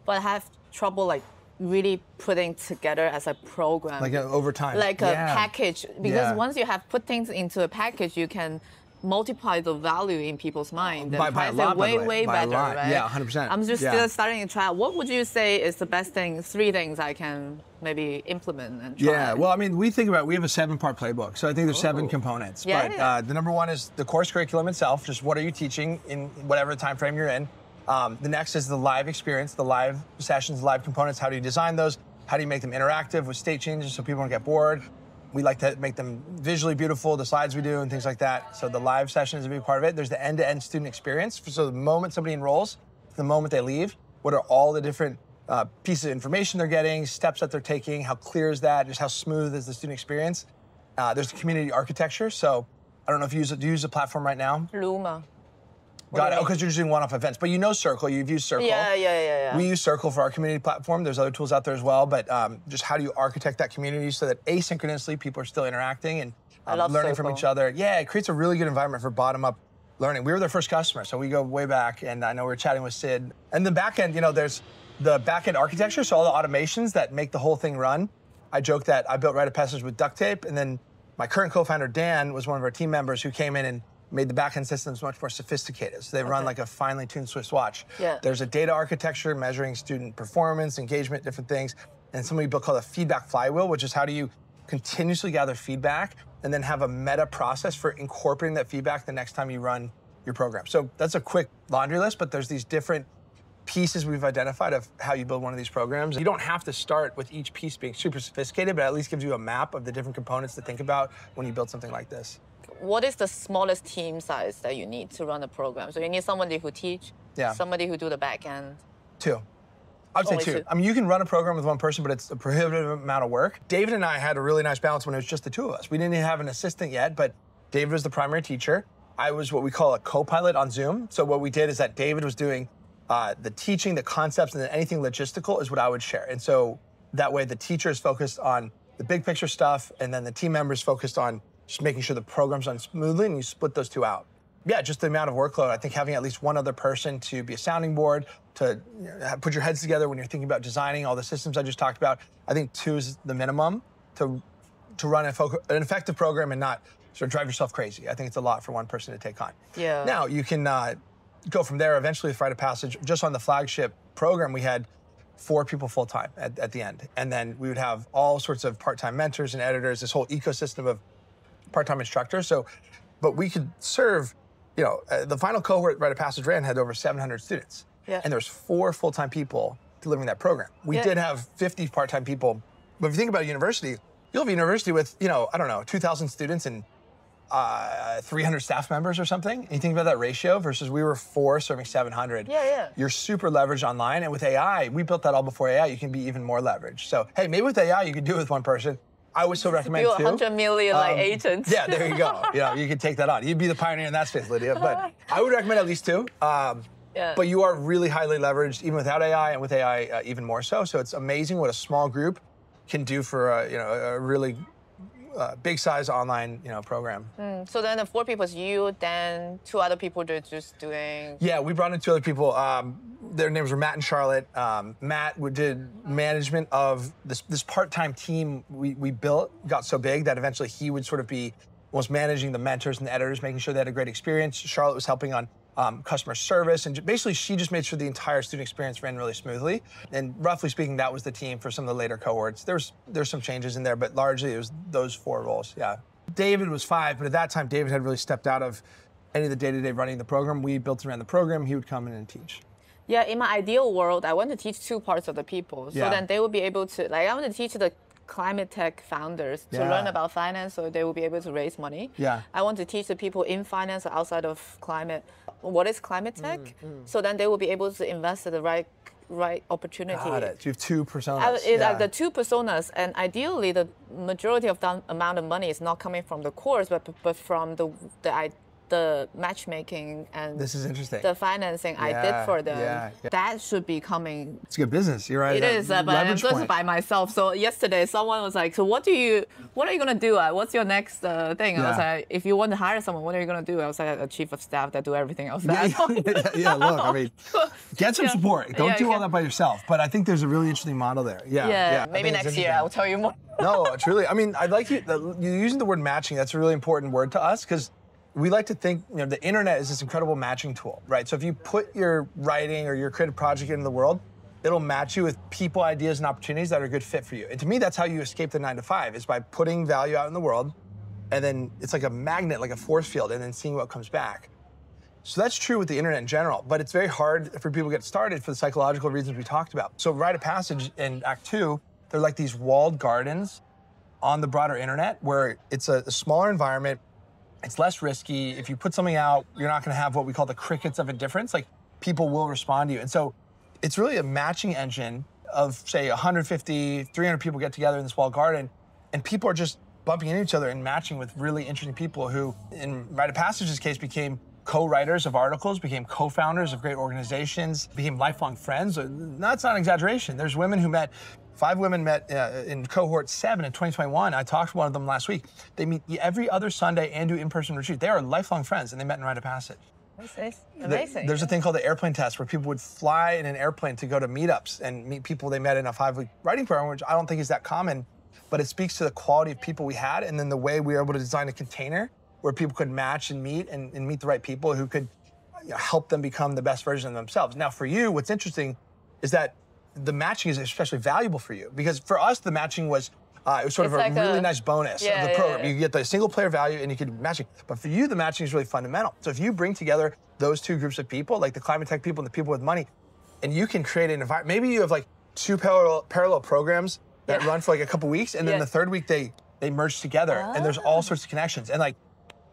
But I have trouble really putting together as a program. Like over time. Like a package. Because Yeah. once you have put things into a package, you can multiply the value in people's mind. By a lot, by the way. way By a better, lot. right? Yeah, 100%. I'm just Yeah. still starting to try. What would you say is the best thing, 3 things I can maybe implement and try? Yeah, well, I mean, we have a 7-part playbook. So I think there's 7 components. Yeah, but the number one is the course curriculum itself, just what are you teaching in whatever time frame you're in. The next is the live experience, the live sessions, live components. How do you design those? How do you make them interactive with state changes so people don't get bored? We like to make them visually beautiful, the slides we do and things like that. So the live session is a big part of it. There's the end-to-end student experience. So the moment somebody enrolls to the moment they leave, what are all the different pieces of information they're getting, steps that they're taking, how clear is that, just how smooth is the student experience. There's the community architecture. So I don't know if do you use a platform right now? Luma. Got it. Oh, because you're just doing one-off events. But you know Circle, you've used Circle. Yeah. We use Circle for our community platform. There's other tools out there as well, but just how do you architect that community so that asynchronously people are still interacting and learning from each other? Yeah, it creates a really good environment for bottom-up learning. We were their first customer, so we go way back, and I know we were chatting with Sid. And the back end, there's the back-end architecture, so all the automations that make the whole thing run. I joke that I built Rite of Passage with duct tape, and then my current co-founder, Dan, was one of our team members who came in and made the backend systems much more sophisticated. So they run like a finely tuned Swiss watch. Yeah. There's a data architecture measuring student performance, engagement, different things. And something we built called a feedback flywheel, which is how do you continuously gather feedback and then have a meta process for incorporating that feedback the next time you run your program. So that's a quick laundry list, but there's these different pieces we've identified of how you build one of these programs. You don't have to start with each piece being super sophisticated, but at least gives you a map of the different components to think about when you build something like this. What is the smallest team size that you need to run a program? So you need somebody who teach, somebody who do the back end. 2. I would say 2. I mean, you can run a program with 1 person, but it's a prohibitive amount of work. David and I had a really nice balance when it was just the 2 of us. We didn't even have an assistant yet, but David was the primary teacher. I was what we call a co-pilot on Zoom. So what we did is that David was doing the teaching, the concepts, and then anything logistical is what I would share. And so that way the teacher is focused on the big picture stuff, and then the team members focused on just making sure the program's run smoothly, and you split those 2 out. Yeah, just the amount of workload. I think having at least 1 other person to be a sounding board, to put your heads together when you're thinking about designing all the systems I just talked about. I think 2 is the minimum to run an effective program and not sort of drive yourself crazy. I think it's a lot for 1 person to take on. Yeah. Now, you can go from there eventually with Rite of Passage. Just on the flagship program, we had 4 people full-time at the end. And then we would have all sorts of part-time mentors and editors, this whole ecosystem of part-time instructors. So, but we could serve, the final cohort Rite of Passage ran had over 700 students. Yeah. And there's 4 full-time people delivering that program. We did have 50 part-time people. But if you think about a university, you'll have a university with, 2,000 students and 300 staff members or something. And you think about that ratio versus we were 4 serving 700. Yeah. You're super leveraged online. And with AI, we built that all before AI. You can be even more leveraged. So, hey, maybe with AI, you can do it with 1 person. I would still recommend Build too. 100 million agents. Yeah, there you go. You could take that on. You'd be the pioneer in that space, Lydia. But I would recommend at least 2. Yeah. But you are really highly leveraged, even without AI, and with AI even more so. So it's amazing what a small group can do for a really big size online program. So then the 4 people is you, then 2 other people they're just doing. Yeah, we brought in 2 other people. Their names were Matt and Charlotte. Matt did management of this part-time team we built, got so big that eventually he would sort of be almost managing the mentors and the editors, making sure they had a great experience. Charlotte was helping on customer service, and basically she just made sure the entire student experience ran really smoothly. And roughly speaking, that was the team for some of the later cohorts. There's some changes in there, but largely it was those 4 roles, yeah. David was 5, but at that time, David had really stepped out of any of the day-to-day running of the program. We built around the program. He would come in and teach. Yeah, in my ideal world, I want to teach 2 parts of the people. So Yeah. then they will be able to, I want to teach the climate tech founders to Yeah. learn about finance so they will be able to raise money. Yeah. I want to teach the people in finance or outside of climate what is climate tech. So then they will be able to invest in the right opportunity. Got it. So you have 2 personas. Like the 2 personas, and ideally the majority of the amount of money is not coming from the course, but from the matchmaking and This is interesting. the financing I did for them. Yeah. That should be coming. It's good business. You're right. It is, but I'm leverage just point. by myself. So yesterday, someone was like, "So what are you gonna do? What's your next thing?" I was Yeah. like, "If you want to hire someone, what are you gonna do?" I was like, "A chief of staff that do everything else." Yeah, look, I mean, get some support. Don't do all that by yourself. But I think there's a really interesting model there. Yeah. I Maybe think it's next year interesting. I will tell you more. No, truly. I mean, I'd like you using the word matching. That's a really important word to us because we like to think the internet is this incredible matching tool, right? So if you put your writing or your creative project into the world, it'll match you with people, ideas, and opportunities that are a good fit for you. And to me, that's how you escape the 9 to 5 is by putting value out in the world, and then it's like a magnet, like a force field, and then seeing what comes back. So that's true with the internet in general, but it's very hard for people to get started for the psychological reasons we talked about. So Rite of Passage in Act 2, they're like these walled gardens on the broader internet where it's a smaller environment. It's less risky. If you put something out, you're not going to have what we call the crickets of indifference. Like, people will respond to you. And so it's really a matching engine of, say, 150, 300 people get together in this walled garden, and people are just bumping into each other and matching with really interesting people who, in Rite of Passage's case, became co-writers of articles, became co-founders of great organizations, became lifelong friends. That's not an exaggeration. There's women who met 5 women met in cohort 7 in 2021. I talked to one of them last week. They meet every other Sunday and do in-person retreat. They are lifelong friends, and they met in Rite of Passage. That's amazing. There's a thing called the airplane test where people would fly in an airplane to go to meetups and meet people they met in a 5-week writing program, which I don't think is that common, but it speaks to the quality of people we had and then the way we were able to design a container where people could match and meet the right people who could help them become the best version of themselves. Now, for you, what's interesting is that the matching is especially valuable for you because for us, the matching was it was sort of a really nice bonus of the program. You get the single player value and you could match it. But for you, the matching is really fundamental. So if you bring together those 2 groups of people, like the climate tech people and the people with money, and you can create an environment, maybe you have like 2 parallel programs that run for like a couple weeks, and then the 3rd week they merge together, and there's all sorts of connections. And like,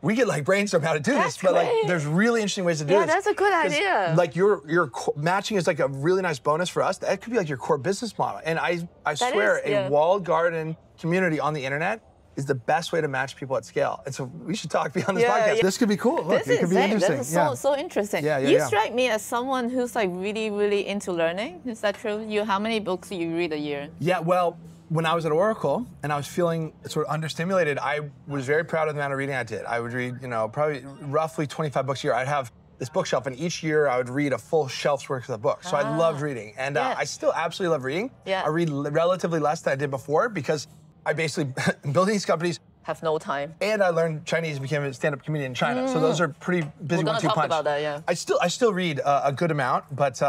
we get like brainstorm how to do this, but like there's really interesting ways to do this. Yeah, that's a good idea. Like your matching is like a really nice bonus for us. That could be like your core business model. And I swear a walled garden community on the internet is the best way to match people at scale. And so we should talk beyond this podcast. This could be cool. Look, This it could be interesting. This is so interesting. You strike me as someone who's like really into learning. Is that true? How many books do you read a year? Yeah, well, when I was at Oracle and I was feeling sort of understimulated, I was very proud of the amount of reading I did. I would read, probably roughly 25 books a year. I'd have this bookshelf, and each year I would read a full shelf's worth of books. So I loved reading, and I still absolutely love reading. I read relatively less than I did before because I basically, building these companies, have no time. And I learned Chinese and became a stand-up comedian in China. So those are pretty busy We're 1-2 talk punch. about that, yeah. I still read a good amount, but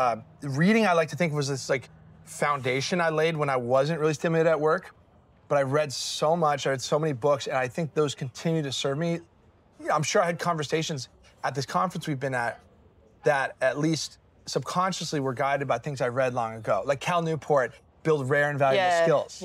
reading I like to think was this like foundation I laid when I wasn't really stimulated at work. But I read so much, I read so many books, and I think those continue to serve me. I'm sure I had conversations at this conference we've been at that at least subconsciously were guided by things I read long ago. Like Cal Newport, build rare and valuable skills.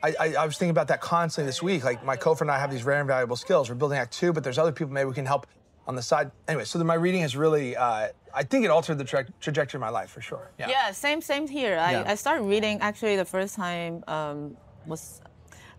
I was thinking about that constantly this week. Like my co-founder and I have these rare and valuable skills. We're building Act 2, but there's other people maybe we can help on the side. Anyway, so my reading has really, I think it altered the trajectory of my life for sure. Yeah, same here. I started reading actually the first time was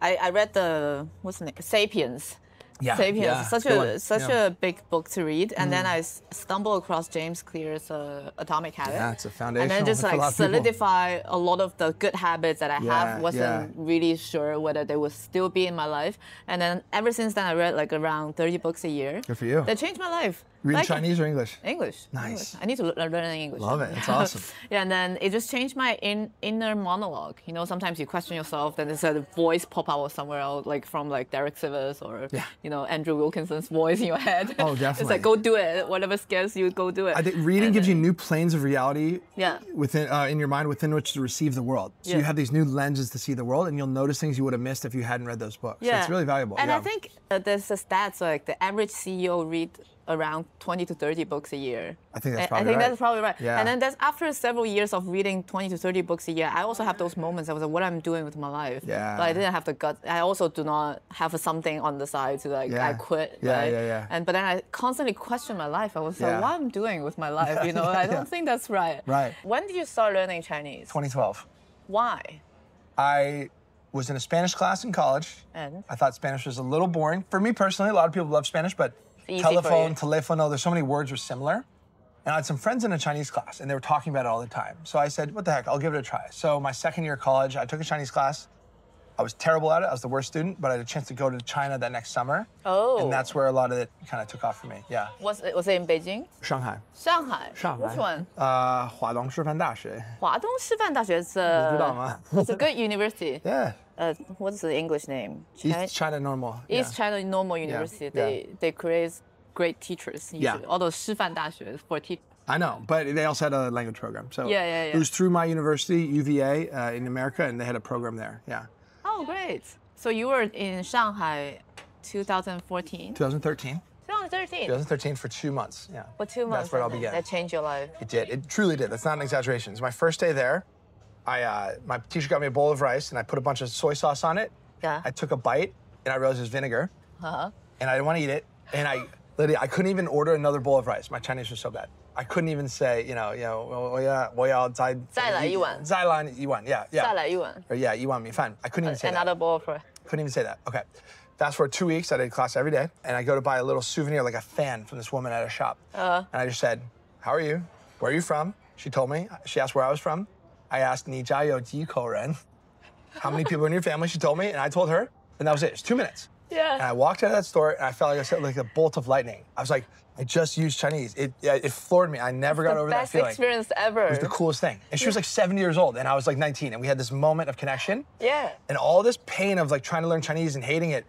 I read the, what's the name? Sapiens. Yeah, Sapiens, yeah, such good a one. such Yeah. a big book to read, and then I stumbled across James Clear's Atomic Habits. Yeah, it's a And foundational then just for a like lot of people. solidify a lot of the good habits that I have. Wasn't yeah. really sure whether they would still be in my life. And then ever since then, I read like around 30 books a year. Good for you. That changed my life. Reading Like, Chinese or English? English. Nice. English. I need to learn English. Love it. It's awesome. Yeah, and then it just changed my inner monologue. You know, sometimes you question yourself, then there's a voice pop out somewhere else, like from like Derek Sivers or you know Andrew Wilkinson's voice in your head. Oh, definitely. It's like go do it. Whatever scares you, go do it. I think reading gives you new planes of reality Yeah. within in your mind within which to receive the world. So you Yeah. have these new lenses to see the world, and you'll notice things you would have missed if you hadn't read those books. So it's really valuable. And yeah. I think there's a stats like the average CEO read around 20 to 30 books a year. I think that's I probably think right. that's probably right. Yeah. And then there's after several years of reading 20 to 30 books a year, I also have those moments. I was like, what I'm doing with my life. Yeah. But I didn't have the guts. I also do not have something on the side to like, Yeah. I quit. Yeah, right? yeah. But then I constantly question my life. I was like, Yeah. what I'm doing with my life, you know? I don't think that's right. Right. When did you start learning Chinese? 2012. Why? I was in a Spanish class in college. And? I thought Spanish was a little boring. For me personally, a lot of people love Spanish, but Easy for telephone, you. teléfono, there's so many words were similar. And I had some friends in a Chinese class, and they were talking about it all the time. So I said, what the heck, I'll give it a try. So my second year of college, I took a Chinese class. I was terrible at it. I was the worst student, but I had a chance to go to China that next summer. Oh. And that's where a lot of it kind of took off for me. Yeah. Was it in Beijing? Shanghai. Shanghai. Shanghai. Which one? 华东师范大学. 华东师范大学 is 知道吗？ it's a good university. Yeah. What's the English name? East China Normal. East China Normal University. yeah. They create great teachers. Yeah. All those 师范大学 for teachers. I know, but they also had a language program. So Yeah. it was through my university, UVA, in America, and they had a program there. Yeah. Oh, great. So you were in Shanghai 2014? 2013. 2013. 2013 for 2 months. Yeah. For 2 months. That's where it all and began. That changed your life. It did. It truly did. That's not an exaggeration. It was my first day there. My teacher got me a bowl of rice, and I put a bunch of soy sauce on it. Yeah. I took a bite, and I realized it was vinegar. Uh-huh. And I didn't want to eat it. And I couldn't even order another bowl of rice. My Chinese was so bad. I couldn't even say,我要再来一碗。再来一碗. Yeah. 再来一碗. Or yeah, 一碗米饭. I couldn't even say that. Another bowl for. Couldn't even say that. Okay. Fast forward 2 weeks, I did class every day, and I go to buy a little souvenir, like a fan from this woman at a shop. And I just said, how are you? Where are you from? She told me. She asked where I was from. I asked, 你家有几口人? How many people in your family? She told me, and I told her, and that was it. It's 2 minutes. Yeah. And I walked out of that store, and I felt like I said, like a bolt of lightning. I was like, I just used Chinese. It floored me. I never got over that feeling. Best experience ever. It was the coolest thing. And she was like 70 years old, and I was like 19, and we had this moment of connection. Yeah. And all this pain of like trying to learn Chinese and hating it,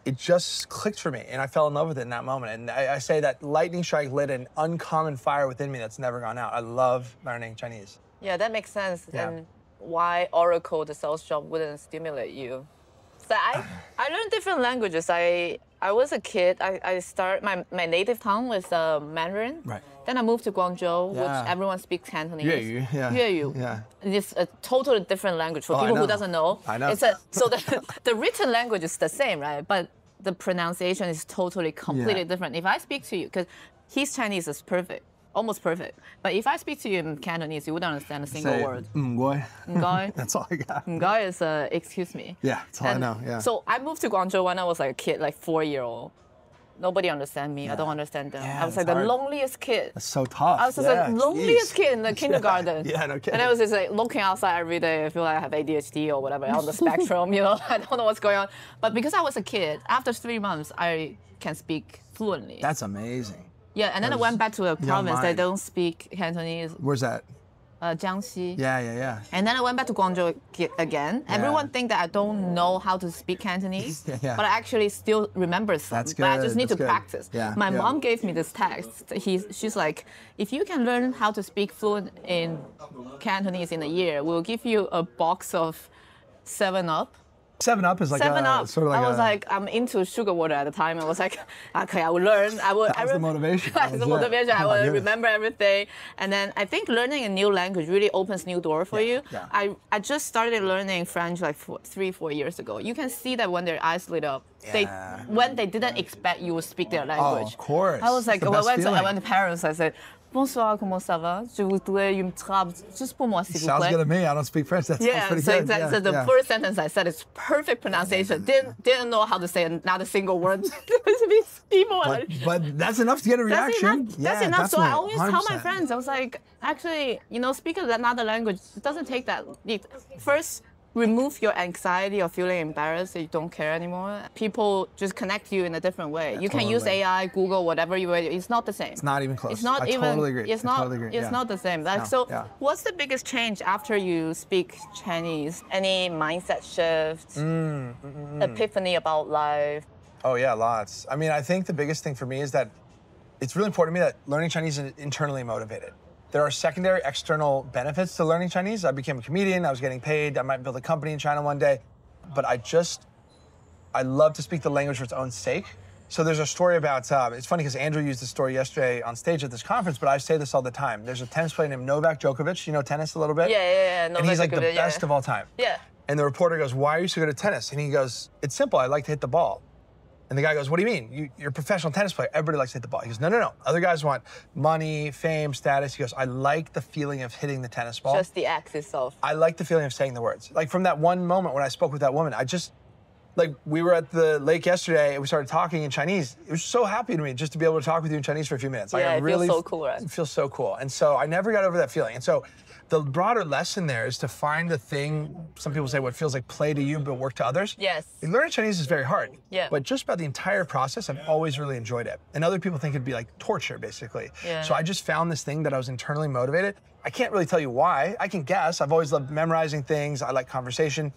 it just clicked for me, and I fell in love with it in that moment. And I say that lightning strike lit an uncommon fire within me that's never gone out. I love learning Chinese. Yeah, that makes sense. Yeah. And why Oracle, the sales job, wouldn't stimulate you. So I learned different languages. I was a kid. I started my native tongue was Mandarin. Right. Then I moved to Guangzhou, Yeah. which everyone speaks Cantonese. 粤语, yeah. 粤语. Yeah. It's a totally different language for Oh, I people who know. doesn't know. I know. So the written language is the same, right? But the pronunciation is totally completely Yeah. different. If I speak to you, because his Chinese is perfect, almost perfect. But if I speak to you in Cantonese, you wouldn't understand a single word. 乖. 唔該. That's all I got. 唔該 is excuse me. Yeah, that's all I And know. Yeah. So I moved to Guangzhou when I was like a kid, like 4-year-old. Nobody understand me. I don't understand them. Yeah, I was like that's the hard. loneliest kid. That's so tough. I was just Yeah, like loneliest jeez. kid in the kindergarten. Yeah, no kidding. And I was just like looking outside every day. I feel like I have ADHD or whatever on the spectrum. I don't know what's going on. But because I was a kid, after 3 months, I can speak fluently. That's amazing. Yeah, and then I went back to a province that mind. don't speak Cantonese, Where's that? Jiangxi. Yeah. And then I went back to Guangzhou again. Everyone think that I don't know how to speak Cantonese, Yeah. but I actually still remember some. That's But I good, just need that's to good. practice. Yeah, My yeah. mom gave me this text. She's like, if you can learn how to speak fluent in Cantonese in a year, we'll give you a box of 7-Up. 7-Up is like 7-Up. sort of like I was like, I'm into sugar water at the time. I was like, okay, I will learn. That was the motivation. That's the That was it. motivation. I Oh my will goodness. remember everything. And then I think learning a new language really opens new door for you. yeah. I just started learning French like 3-4 years ago. You can see that when their eyes lit up, Yeah. when they didn't expect you would speak their language. of course. I was like, It's the I best went feeling. to Paris. I said, bonsoir, comment ça va? Je voudrais une trappe juste pour moi, s'il vous plaît. Sounds good to me. I don't speak French. That sounds Yeah, pretty so good. exactly. Yeah, So the yeah. first sentence I said is perfect pronunciation. Didn't know how to say not a single word. People are like, But that's enough to get a reaction. That's enough. So I always tell my 100%. friends, I was like, actually, speak another language. It doesn't take that. First, remove your anxiety or feeling embarrassed that you don't care anymore. People just connect you in a different way. You can use totally. AI, Google, whatever you want. It's not the same. It's not even close. It's not I even. totally agree. It's I not. totally agree. It's Yeah. not the same. Like, No, so, yeah. what's the biggest change after you speak Chinese? Any mindset shift? Epiphany about life? Oh yeah, lots. I mean, I think the biggest thing for me is that it's really important to me that learning Chinese is internally motivated. There are secondary external benefits to learning Chinese. I became a comedian, I was getting paid, I might build a company in China one day, but I love to speak the language for its own sake. So there's a story about, it's funny because Andrew used this story yesterday on stage at this conference, but I say this all the time. There's a tennis player named Novak Djokovic, you know tennis a little bit? Yeah. And he's like the Novak Djokovic, best of all time. Yeah. And the reporter goes, why are you so good at tennis? And he goes, it's simple, I like to hit the ball. And the guy goes, what do you mean? You're a professional tennis player. Everybody likes to hit the ball. He goes, no. Other guys want money, fame, status. He goes, I like the feeling of hitting the tennis ball. Just the act itself. I like the feeling of saying the words. Like from that one moment when I spoke with that woman, we were at the lake yesterday and we started talking in Chinese. It was so happy to me just to be able to talk with you in Chinese for a few minutes. Yeah, it feels so cool, right? It feels so cool. And so I never got over that feeling. And so the broader lesson there is to find the thing, some people say what feels like play to you but work to others. Yes. Learning Chinese is very hard. Yeah. But just about the entire process, I've always really enjoyed it. And other people think it'd be like torture, basically. Yeah. So I just found this thing that I was internally motivated. I can't really tell you why. I can guess. I've always loved memorizing things. I like conversation.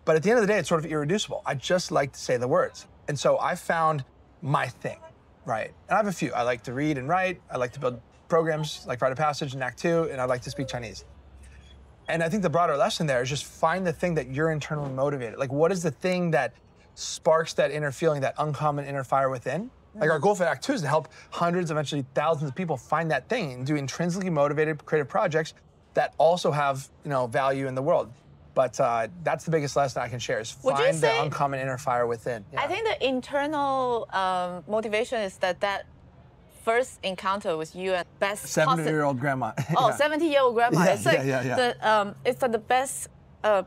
But at the end of the day, it's sort of irreducible. I just like to say the words. And so I found my thing, right? And I have a few. I like to read and write. I like to build programs like Rite of Passage and Act 2, and I like to speak Chinese. And I think the broader lesson there is just find the thing that you're internally motivated. Like, what is the thing that sparks that inner feeling, that uncommon inner fire within? Like, our goal for Act 2 is to help hundreds, eventually thousands of people find that thing and do intrinsically motivated creative projects that also have, value in the world. But that's the biggest lesson I can share is find the uncommon inner fire within. Yeah. I think the internal motivation is that first encounter with you and best 70-year-old grandma. Oh, 70-year-old grandma. Yeah, It's like yeah. it's like the best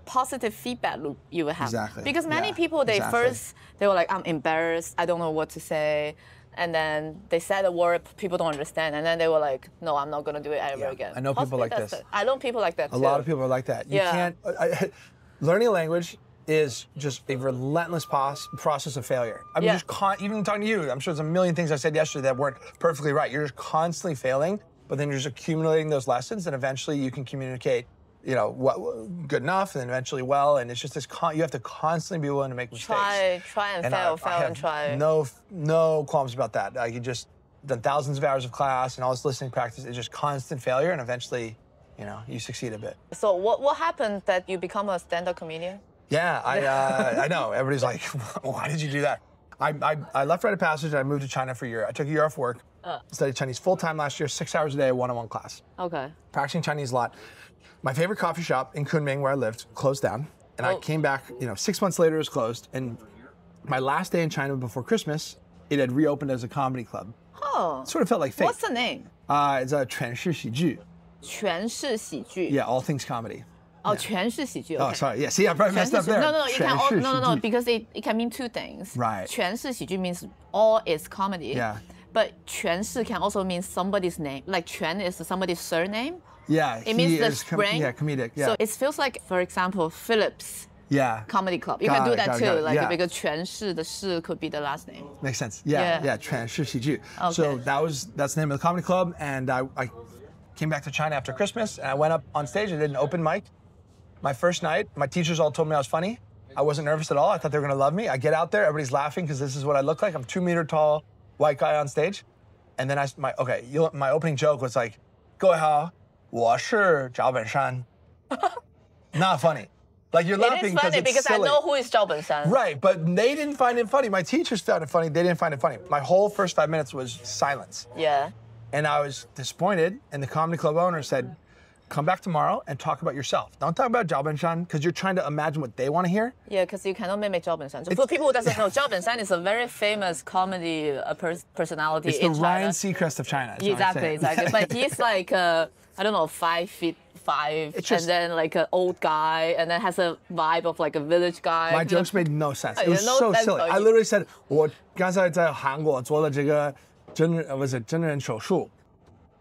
positive feedback loop you will have. Exactly. Because many Yeah, people, they were like, I'm embarrassed, I don't know what to say. And then they said a word people don't understand, and then they were like, "No, I'm not gonna do it ever again." I know people like this. I know people like that too. A lot of people are like that. You can't. Learning a language is just a relentless process of failure. I mean, even talking to you, I'm sure there's a million things I said yesterday that weren't perfectly right. You're just constantly failing, but then you're just accumulating those lessons, and eventually you can communicate, good enough, and then eventually well. And it's just this. You have to constantly be willing to make mistakes. Try and fail and try. No qualms about that. You just done thousands of hours of class and all this listening practice. It's just constant failure, and eventually, you succeed a bit. So what happened that you become a stand-up comedian? Yeah, I know. Everybody's like, why did you do that? I left Rite of Passage and I moved to China for a year. I took a year off work, studied Chinese full-time last year, 6 hours a day, one-on-one class. Okay. Practicing Chinese a lot. My favorite coffee shop in Kunming, where I lived, closed down. And I came back, 6 months later, it was closed. And my last day in China before Christmas, it had reopened as a comedy club. Oh. It sort of felt like fate. What's the name? It's a 全是喜剧. 全是喜剧. Yeah, all things comedy. Oh, 全是喜剧. Okay. Oh, sorry. Yeah, see, I probably messed up there. No, you can no, 全是喜剧. because it can mean two things. Right. 全是喜剧 means all is comedy. Yeah. But 全是 can also mean somebody's name. Like 全 is somebody's surname. Yeah. It means the spring. Yeah, comedic. Yeah. So it feels like, for example, Phillips. Yeah. Comedy club. You can do that too. Like yeah. because 全是 the 是 could be the last name. Makes sense. Yeah. 全是喜剧. Okay. So that's the name of the comedy club, and I came back to China after Christmas, and I went up on stage and did an open mic. My first night, my teachers all told me I was funny. I wasn't nervous at all. I thought they were gonna love me. I get out there, everybody's laughing because this is what I look like. I'm 2 meter tall, white guy on stage. And then my opening joke was like, 各位好，我是赵本山. Not funny. Like you're laughing it is funny because silly. I know who is Zhao Benshan. Right, but they didn't find it funny. My teachers found it funny. They didn't find it funny. My whole first 5 minutes was silence. Yeah. And I was disappointed. And the comedy club owner said, come back tomorrow and talk about yourself. Don't talk about Zhao Benshan because you're trying to imagine what they want to hear. Yeah, because you cannot mimic Zhao Benshan. So for people who doesn't know, Zhao Benshan is a very famous comedy personality It's in the China. Ryan Seacrest of China. Exactly. But he's like, I don't know, 5'5", and then like an old guy, and then has a vibe of like a village guy. My jokes made no sense. It Yeah, was no so sense silly. for I you. literally said, 我刚才在韩国做了这个真人手术.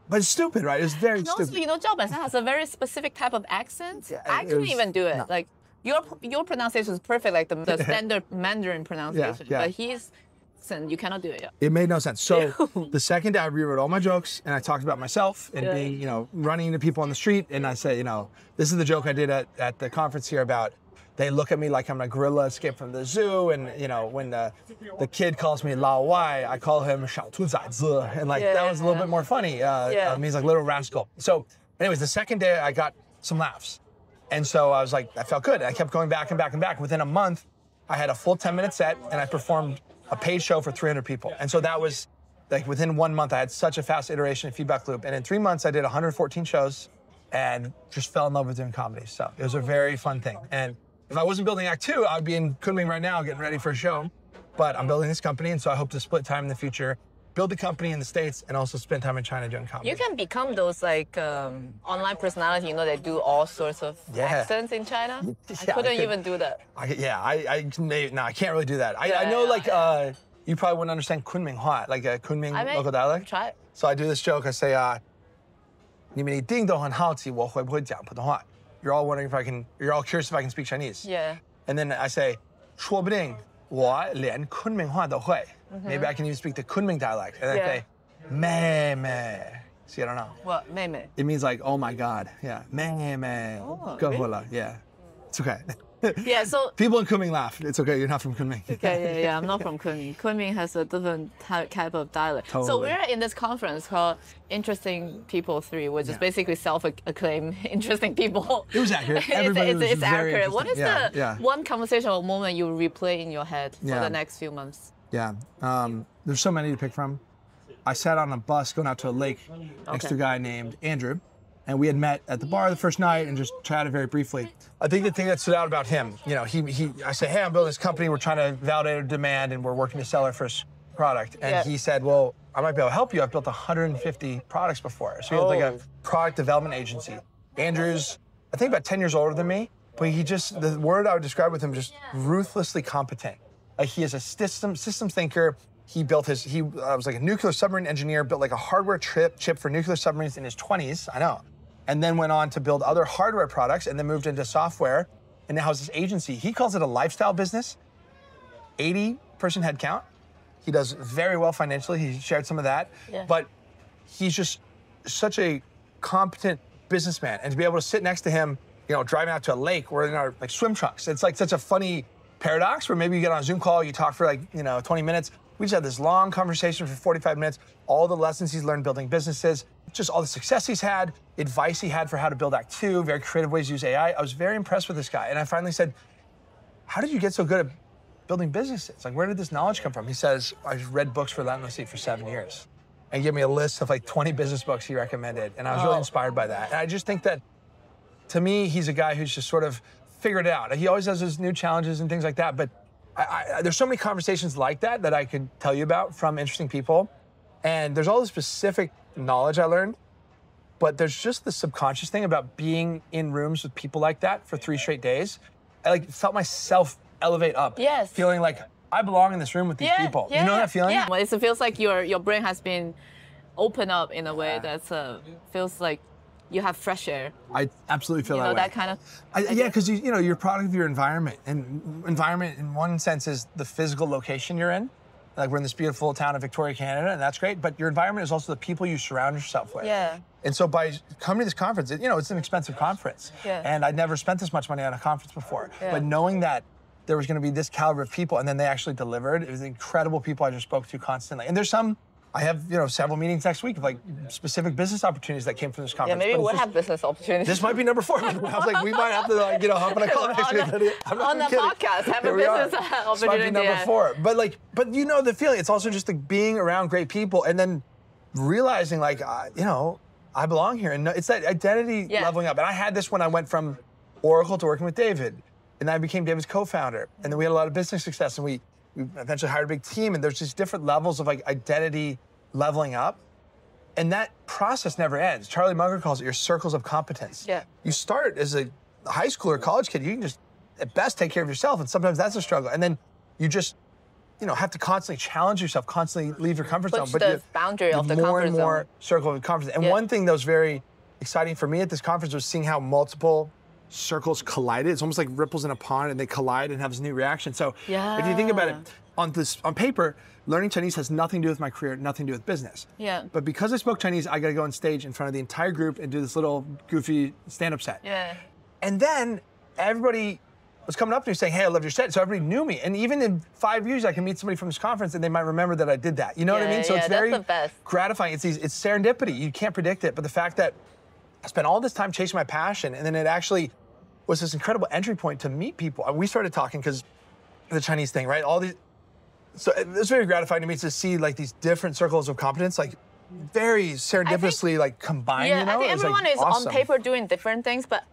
But it's stupid, right? It's very And also, stupid. you know, Zhao Benshan has a very specific type of accent. Yeah, I it couldn't was- even do it. no. Like your pronunciation is perfect, like the standard Mandarin pronunciation. yeah. But his accent, you cannot do it. Yeah. It made no sense. So the second day I rewrote all my jokes and I talked about myself and Yeah. being, running into people on the street. And I said, this is the joke I did at the conference here about they look at me like I'm a gorilla escaped from the zoo. And, when the kid calls me Lao Wai, I call him Shao Tu Zai Zi. And that was a little bit more funny. It means like little rascal. So anyways, the second day I got some laughs. And so I was like, I felt good. And I kept going back and back and back. Within a month, I had a full 10-minute set and I performed a paid show for 300 people. And so that was like within 1 month, I had such a fast iteration and feedback loop. And in 3 months, I did 114 shows and just fell in love with doing comedy. So it was a very fun thing. And if I wasn't building Act 2, I'd be in Kunming right now getting ready for a show. But I'm building this company. And so I hope to split time in the future, build the company in the States, and also spend time in China doing comedy. You can become those like online personality, that do all sorts of accents in China. I Yeah, couldn't I could. even do that. I can't really do that. I know you probably wouldn't understand Kunming Hua, like a Kunming I mean, local dialect. try it. So I do this joke. I say, 你们一定都很好奇我会不会讲普通话. You're all wondering you're all curious if I can speak Chinese. Yeah. And then I say, 说不定我连昆明话都会. Maybe I can even speak the Kunming dialect. And then I say, 妹妹. See, I don't know. What, 妹妹? It means like, oh my God. Yeah. 妹妹. Oh, Go really? Hula. Yeah. It's okay. Yeah, so People in Kunming laugh. It's okay. You're not from Kunming. okay, yeah, I'm not from Kunming. Kunming has a different type of dialect. So Totally. we're in this conference called Interesting People 3, which is Yeah. basically self-acclaimed interesting people. It was accurate. Everybody was it's very accurate. What is interesting. the one conversation or moment you replay in your head for Yeah. the next few months? Yeah. There's so many to pick from. I sat on a bus going out to a lake next to a guy named Andrew. And we had met at the bar the first night and just chatted very briefly. I think the thing that stood out about him, I said, hey, I'm building this company. We're trying to validate our demand and we're working to sell our first product. And Yeah. he said, well, I might be able to help you. I've built 150 products before. So he had like a product development agency. Andrew's, I think about 10 years older than me, but the word I would describe with him, just ruthlessly competent. Like he is a systems thinker. He was like a nuclear submarine engineer, built like a hardware chip for nuclear submarines in his 20s, I know. And then went on to build other hardware products and then moved into software and now has this agency. He calls it a lifestyle business, 80-person headcount. He does very well financially. He shared some of that. Yeah. But he's just such a competent businessman. And to be able to sit next to him, driving out to a lake, we're in our like swim trunks. It's like such a funny paradox where maybe you get on a Zoom call, you talk for like, 20 minutes. We just had this long conversation for 45 minutes, all the lessons he's learned building businesses, just all the success he's had, advice he had for how to build Act 2, very creative ways to use AI. I was very impressed with this guy. And I finally said, how did you get so good at building businesses? Like, where did this knowledge come from? He says, I read books relentlessly for 7 years. And gave me a list of like 20 business books he recommended. And I was really inspired by that. And I just think that, to me, he's a guy who's just sort of figured it out. He always has his new challenges and things like that. But there's so many conversations like that I could tell you about from interesting people. And there's all the specific knowledge I learned. But there's just the subconscious thing about being in rooms with people like that for 3 straight days. I felt myself elevate up. Yes. Feeling like I belong in this room with these people. You know that feeling? Yeah, well, it feels like your brain has been opened up in a way that feels like you have fresh air. I absolutely feel that way. That kind of. Yeah, because you're a product of your environment, and environment in one sense is the physical location you're in. Like we're in this beautiful town of Victoria, Canada, and that's great. But your environment is also the people you surround yourself with. Yeah. And so by coming to this conference, it's an expensive conference. Yeah. And I'd never spent this much money on a conference before. Yeah. But knowing that there was going to be this caliber of people, and then they actually delivered, it was incredible people I just spoke to constantly. And there's I have several meetings next week of like specific business opportunities that came from this Yeah, conference. maybe But it's we'll just- have business opportunities. This might be number 4. I was like, we might have to hop on a call next week. I'm not on the kidding. podcast, have a Here we are. business This might opportunity. be number 4. But the feeling. It's also just like being around great people and then realizing I belong here. And it's that identity leveling up. And I had this when I went from Oracle to working with David. And I became David's co-founder. And then we had a lot of business success. And we eventually hired a big team. And there's just different levels of like identity leveling up. And that process never ends. Charlie Munger calls it your circles of competence. Yeah. You start as a high school or college kid, you can just, at best, take care of yourself. And sometimes that's a struggle. And then you just, have to constantly challenge yourself, constantly leave your comfort zone. Push the boundary of the comfort zone. More and more circle of confidence. And one thing that was very exciting for me at this conference was seeing how multiple circles collided. It's almost like ripples in a pond, and they collide and have this new reaction. So if you think about it, on paper, learning Chinese has nothing to do with my career, nothing to do with business. Yeah. But because I spoke Chinese, I got to go on stage in front of the entire group and do this little goofy stand-up set. Yeah. And then everybody was coming up to me saying, hey, I love your set. So everybody knew me. And even in 5 years, I can meet somebody from this conference and they might remember that I did that. You know what I mean? So it's very gratifying. It's serendipity. You can't predict it. But the fact that I spent all this time chasing my passion, and then it actually was this incredible entry point to meet people. And we started talking because the Chinese thing, right? So it was very gratifying to me to see like these different circles of competence, like very serendipitously like combined. Yeah, I think everyone is awesome. on paper doing different things, but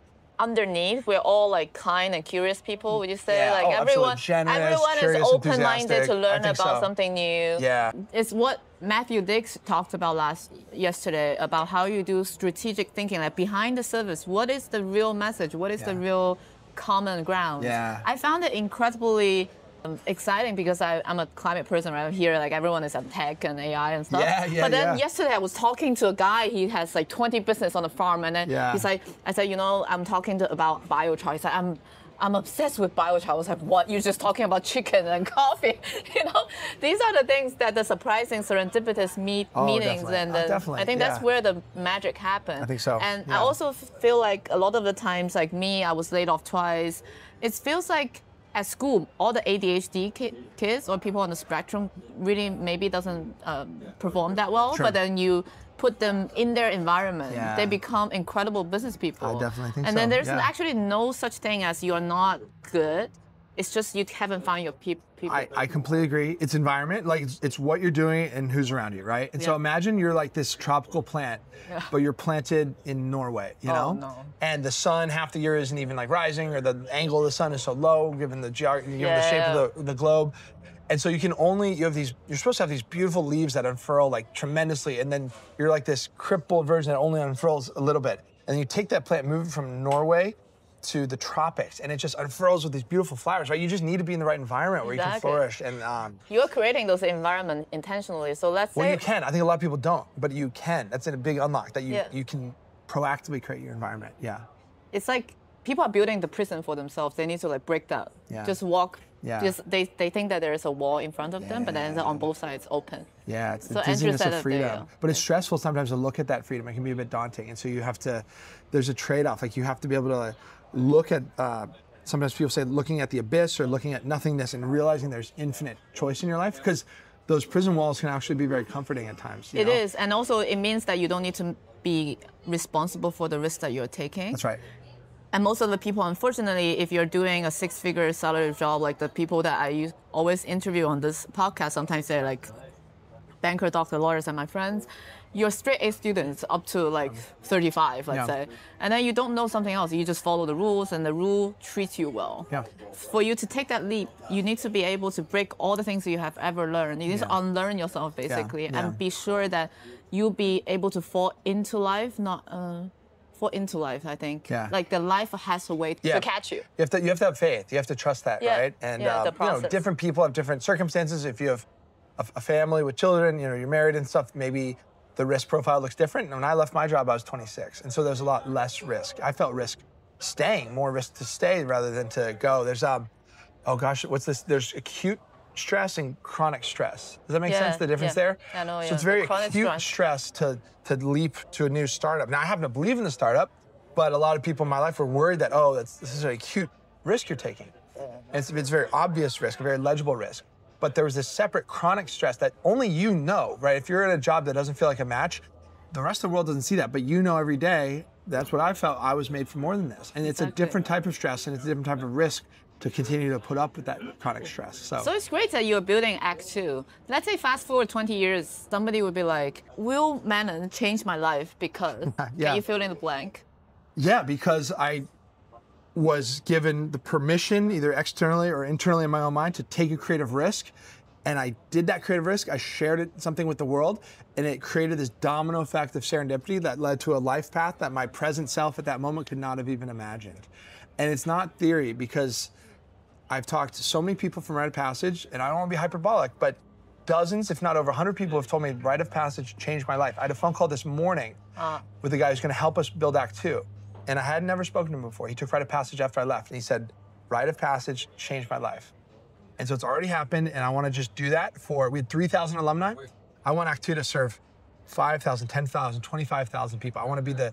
underneath, we're all like kind and curious people. Would you say everyone is open-minded to learn about something new? Yeah, it's what Matthew Dix talked about yesterday about how you do strategic thinking, like behind the surface. What is the real message? What is the real common ground? Yeah, I found it incredibly exciting because I'm a climate person right here. Like everyone is at tech and AI and stuff. But then yesterday I was talking to a guy. He has like 20 business on the farm, and then he's like, I said, I'm talking about biochar. He said, I'm obsessed with biochar. I was like, what? You're just talking about chicken and coffee? These are the things that the surprising serendipitous meetings, and I think that's where the magic happens. I think so. And I also feel like a lot of the times, like me, I was laid off twice. It feels like at school, all the ADHD kids or people on the spectrum really maybe doesn't perform that well, but then you put them in their environment, they become incredible business people. I definitely think so. And then there's actually no such thing as you're not good. It's just you haven't found your people. I completely agree. It's environment, like it's what you're doing and who's around you, right? And so imagine you're like this tropical plant, but you're planted in Norway, you know? No. And the sun half the year isn't even like rising, or the angle of the sun is so low, given the given the shape of the globe. And so you're supposed to have these beautiful leaves that unfurl like tremendously, and then you're like this crippled version that only unfurls a little bit. And then you take that plant, move it from Norway to the tropics, and it just unfurls with these beautiful flowers, right? You just need to be in the right environment where you can flourish. And you're creating those environments intentionally. So let's say, well, you can. I think a lot of people don't, but you can. That's a big unlock, that you can proactively create your environment. Yeah. It's like people are building the prison for themselves. They need to like break that. Just walk. Just they think that there is a wall in front of them, but then on both sides open. Yeah, it's the dizziness of freedom. But it's stressful sometimes to look at that freedom. It can be a bit daunting, and so you have to. There's a trade-off. Like you have to be able to look at. Sometimes people say looking at the abyss or looking at nothingness and realizing there's infinite choice in your life, because those prison walls can actually be very comforting at times. It is, and also it means that you don't need to be responsible for the risk that you're taking. That's right. And most of the people, unfortunately, if you're doing a six-figure salary job, like the people that I always interview on this podcast, sometimes they're like banker, doctor, lawyers, and my friends. You're straight A students up to like 35, let's say. And then you don't know something else. You just follow the rules, and the rule treats you well. For you to take that leap, you need to be able to break all the things that you have ever learned. You need to unlearn yourself, basically, and be sure that you'll be able to fall into life, fall into life, I think. Like the life has a way to catch you. You have to have faith. You have to trust that, right? And the process. Different people have different circumstances. If you have a family with children, you're married and stuff, maybe the risk profile looks different. When I left my job, I was 26, and so there's a lot less risk. I felt risk staying, more risk to stay rather than to go. There's oh gosh, what's this? There's acute stress and chronic stress. Does that make sense? The difference there? I know. So it's very acute stress to leap to a new startup. Now I happen to believe in the startup, but a lot of people in my life were worried that this is an acute risk you're taking. And it's a very obvious risk, a very legible risk. But there was this separate chronic stress that only you know, right? If you're in a job that doesn't feel like a match, the rest of the world doesn't see that, but you know every day, that's what I felt, I was made for more than this. And it's a different type of stress, and it's a different type of risk to continue to put up with that chronic stress. So it's great that you're building Act 2. Let's say fast forward 20 years, somebody would be like, Will Mannon changed my life because, Yeah. Can you fill in the blank? Yeah, because I was given the permission, either externally or internally in my own mind, to take a creative risk. And I did that creative risk. I shared something with the world, and it created this domino effect of serendipity that led to a life path that my present self at that moment could not have even imagined. And it's not theory, because I've talked to so many people from Rite of Passage, and I don't want to be hyperbolic, but dozens, if not over 100 people have told me Rite of Passage changed my life. I had a phone call this morning with the guy who's going to help us build Act 2. And I had never spoken to him before. He took Rite of Passage after I left, and he said, Rite of Passage changed my life. And so it's already happened, and I want to just do that we had 3,000 alumni. I want Act 2 to serve 5,000, 10,000, 25,000 people. I want to be the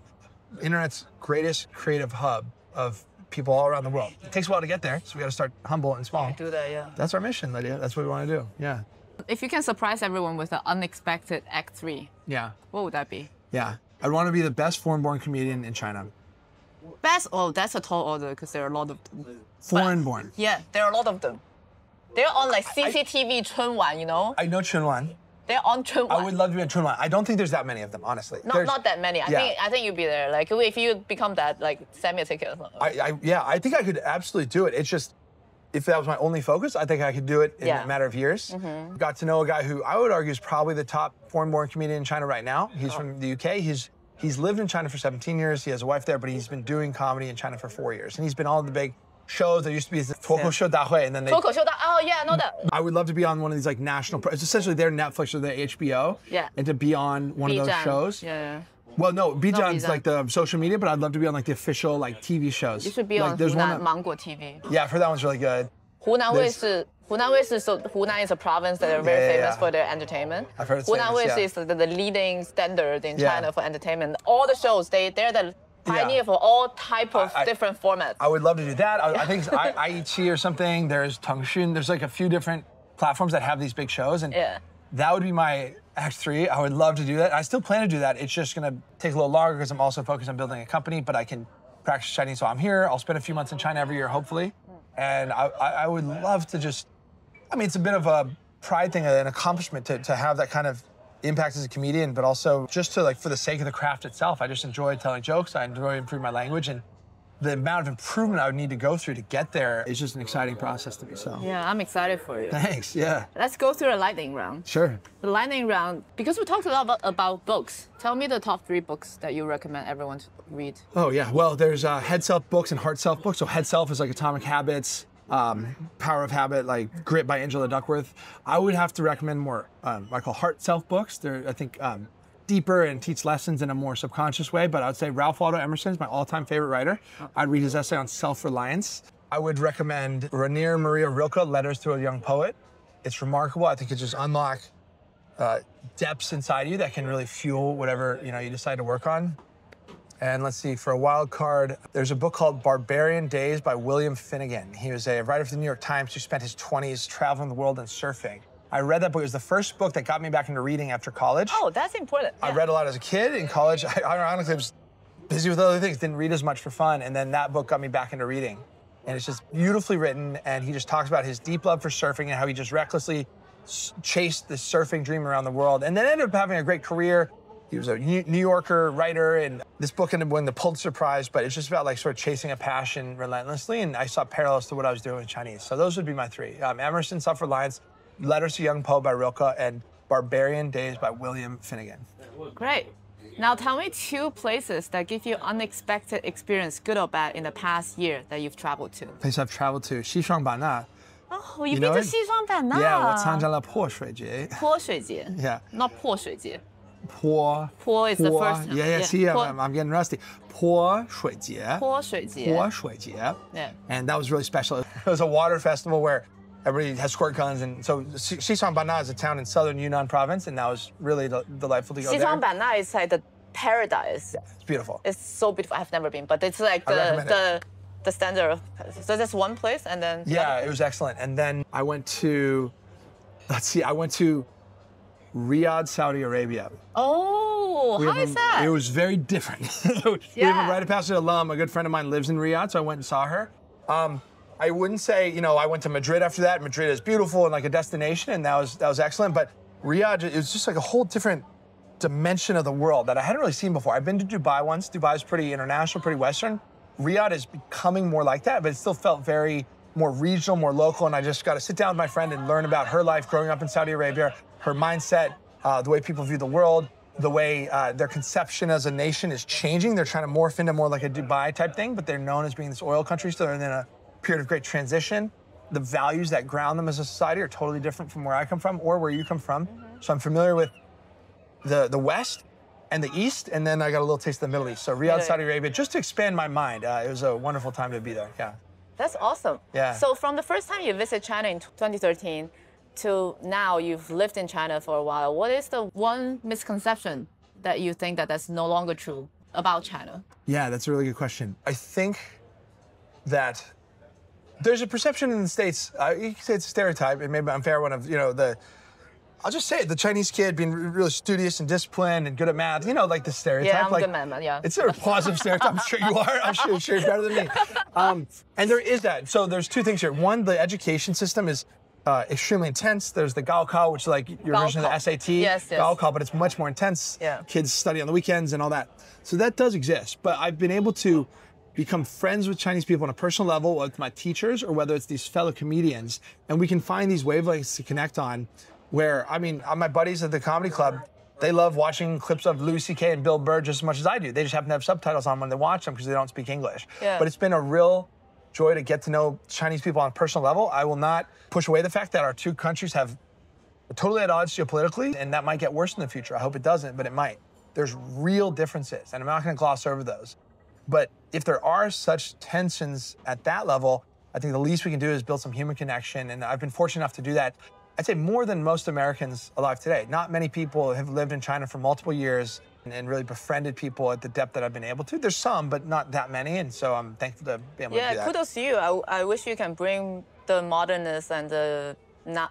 internet's greatest creative hub of people all around the world. It takes a while to get there, so we got to start humble and small. Do that, yeah. That's our mission, Lydia. That's what we want to do. Yeah. If you can surprise everyone with an unexpected Act 3, Yeah. what would that be? Yeah. I'd want to be the best foreign-born comedian in China. Best? Oh, that's a tall order because there are a lot of them. Foreign-born. Yeah, there are a lot of them. They're on like CCTV Chunwan, you know? I know Chunwan. They're on Chunwan. I would love to be on Chunwan. I don't think there's that many of them, honestly. Not that many. I think you'd be there. Like if you become that, like send me a ticket. Yeah, I think I could absolutely do it. It's just, if that was my only focus, I think I could do it in a matter of years. Got to know a guy who I would argue is probably the top foreign-born comedian in China right now. He's from the UK. He's lived in China for 17 years. He has a wife there, but he's been doing comedy in China for 4 years. And he's been on the big shows. There used to be the 脱口秀大会, and then they... 脱口秀大, oh yeah, I know that. I would love to be on one of these like national... It's essentially their Netflix or their HBO. Yeah. And to be on one of those shows. Yeah. Well, no, Bijan's Bijan. like the social media, but I'd love to be on like the official like TV shows. You should be like, on there's Hunan one Manguo TV. Yeah, I've heard that one's really good. Hunan Weishi, so Hunan is a province that are very famous for their entertainment. I've heard it's Hunan famous, Weishi is the leading standard in Yeah. China for entertainment. All the shows, they're the pioneer for all type of different formats. I would love to do that. I think it's IET or something. There's Tongxun. There's like a few different platforms that have these big shows, and that would be my Act 3. I would love to do that. I still plan to do that. It's just gonna take a little longer because I'm also focused on building a company, but I can practice Chinese. So I'm here. I'll spend a few months in China every year, hopefully. And I would love to just, I mean, it's a bit of a pride thing, an accomplishment to have that kind of impact as a comedian, but also just to like, for the sake of the craft itself. I just enjoy telling jokes. I enjoy improving my language, and the amount of improvement I would need to go through to get there is just an exciting process to me, so. Yeah, I'm excited for you. Thanks, yeah. Let's go through a lightning round. Sure. The lightning round, because we talked a lot about books. Tell me the top 3 books that you recommend everyone to read. Oh yeah, well, there's Head Self books and Heart Self books. So Head Self is like Atomic Habits, Power of Habit, like Grit by Angela Duckworth. I would have to recommend more what I call Heart Self books. They're, I think, deeper and teach lessons in a more subconscious way, but I would say Ralph Waldo Emerson is my all-time favorite writer. I'd read his essay on self-reliance. I would recommend Rainier Maria Rilke, Letters to a Young Poet. It's remarkable. I think it just unlock depths inside you that can really fuel whatever you decide to work on. And let's see, for a wild card, there's a book called Barbarian Days by William Finnegan. He was a writer for the New York Times who spent his 20s traveling the world and surfing. I read that book. It was the first book that got me back into reading after college. Oh, that's important. I read a lot as a kid. In college, I ironically was busy with other things, didn't read as much for fun, and then that book got me back into reading. And it's just beautifully written, and he just talks about his deep love for surfing and how he just recklessly chased this surfing dream around the world, and then ended up having a great career. He was a New Yorker writer, and this book ended up winning the Pulitzer Prize, but it's just about like sort of chasing a passion relentlessly, and I saw parallels to what I was doing with Chinese. So those would be my 3. Emerson, Self-Reliance, Letters to a Young Poet by Rilke, and Barbarian Days by William Finnegan. Great. Now tell me 2 places that give you unexpected experience, good or bad, in the past year that you've traveled to. Place I've traveled to, Xishuangbanna. Oh, you've been to Xishuangbanna. Yeah, 我参加了泼水节. 泼水节. Yeah. Not 泼水节. 泼 is the first. Yeah, see, I'm getting rusty. 泼水节. 泼水节. 泼水节. Yeah. And that was really special. It was a water festival where everybody has squirt guns, and so Xishuangbanna is a town in southern Yunnan province, and that was really delightful to go there. Xishuangbanna is like the paradise. Yeah, it's beautiful. It's so beautiful. I've never been, but it's like the standard of. So that's one place, and then. Yeah, it was excellent. And then I went to, I went to Riyadh, Saudi Arabia. Oh, how is that? It was very different. We have a Rite of Passage alum. A good friend of mine lives in Riyadh, so I went and saw her. I wouldn't say, you know, I went to Madrid after that. Madrid is beautiful and like a destination, and that was excellent. But Riyadh, it was just like a whole different dimension of the world that I hadn't really seen before. I've been to Dubai once. Dubai is pretty international, pretty Western. Riyadh is becoming more like that, but it still felt very more regional, more local. And I just got to sit down with my friend and learn about her life growing up in Saudi Arabia, her mindset, the way people view the world, the way their conception as a nation is changing. They're trying to morph into more like a Dubai type thing, but they're known as being this oil country, so they're in a period of great transition. The values that ground them as a society are totally different from where I come from or where you come from. So I'm familiar with the West and the East, and then I got a little taste of the Middle East. So Riyadh, Saudi Arabia, just to expand my mind. It was a wonderful time to be there, yeah. That's awesome. Yeah. So from the first time you visited China in 2013 to now you've lived in China for a while, what is the one misconception that you think that's no longer true about China? Yeah, that's a really good question. I think that there's a perception in the States, you can say it's a stereotype, and maybe unfair one of, you know, I'll just say it, the Chinese kid being really studious and disciplined and good at math, you know, like the stereotype. Yeah, I'm like, a good man, yeah. It's a positive stereotype. I'm sure you are. I'm sure you're better than me. And there is that. So there's two things here. One, the education system is extremely intense. There's the Gaokao, which is like your version of the SAT. Yes. Gaokao, but it's much more intense. Yeah. Kids study on the weekends and all that. So that does exist. But I've been able to become friends with Chinese people on a personal level, whether it's my teachers or whether it's these fellow comedians. And we can find these wavelengths to connect on where, I mean, my buddies at the comedy club, they love watching clips of Louis C.K. and Bill Burr just as much as I do. They just happen to have subtitles on when they watch them because they don't speak English. Yeah. But it's been a real joy to get to know Chinese people on a personal level. I will not push away the fact that our two countries have totally at odds geopolitically, and that might get worse in the future. I hope it doesn't, but it might. There's real differences, and I'm not going to gloss over those. But if there are such tensions at that level, I think the least we can do is build some human connection, and I've been fortunate enough to do that. I'd say more than most Americans alive today. Not many people have lived in China for multiple years and really befriended people at the depth that I've been able to. There's some, but not that many, and so I'm thankful to be able to do that. Yeah, kudos to you. I wish you can bring the modernness and the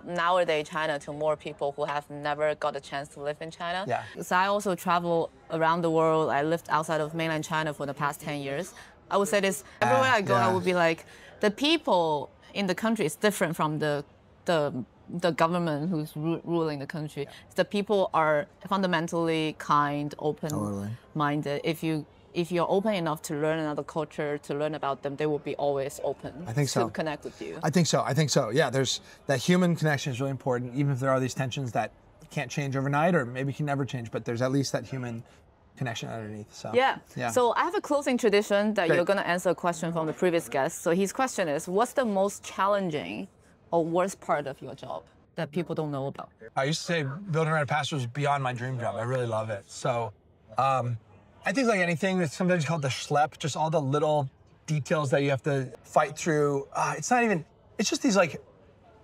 nowadays China to more people who have never got a chance to live in China. Yeah. So I also travel around the world. I lived outside of mainland China for the past 10 years. I would say this, everywhere I go, I would be like, the people in the country is different from the government who's ruling the country. Yeah. The people are fundamentally kind, open-minded. If you're open enough to learn another culture, to learn about them, they will be always open to connect with you. I think so. Yeah, there's that human connection is really important, even if there are these tensions that can't change overnight or maybe can never change, but there's at least that human connection underneath. So yeah. So I have a closing tradition that you're going to answer a question from the previous guest. So his question is, what's the most challenging or worst part of your job that people don't know about? I used to say building a pastor was beyond my dream job. I really love it. So I think like anything, it's sometimes called the schlep, just all the little details that you have to fight through. It's just these like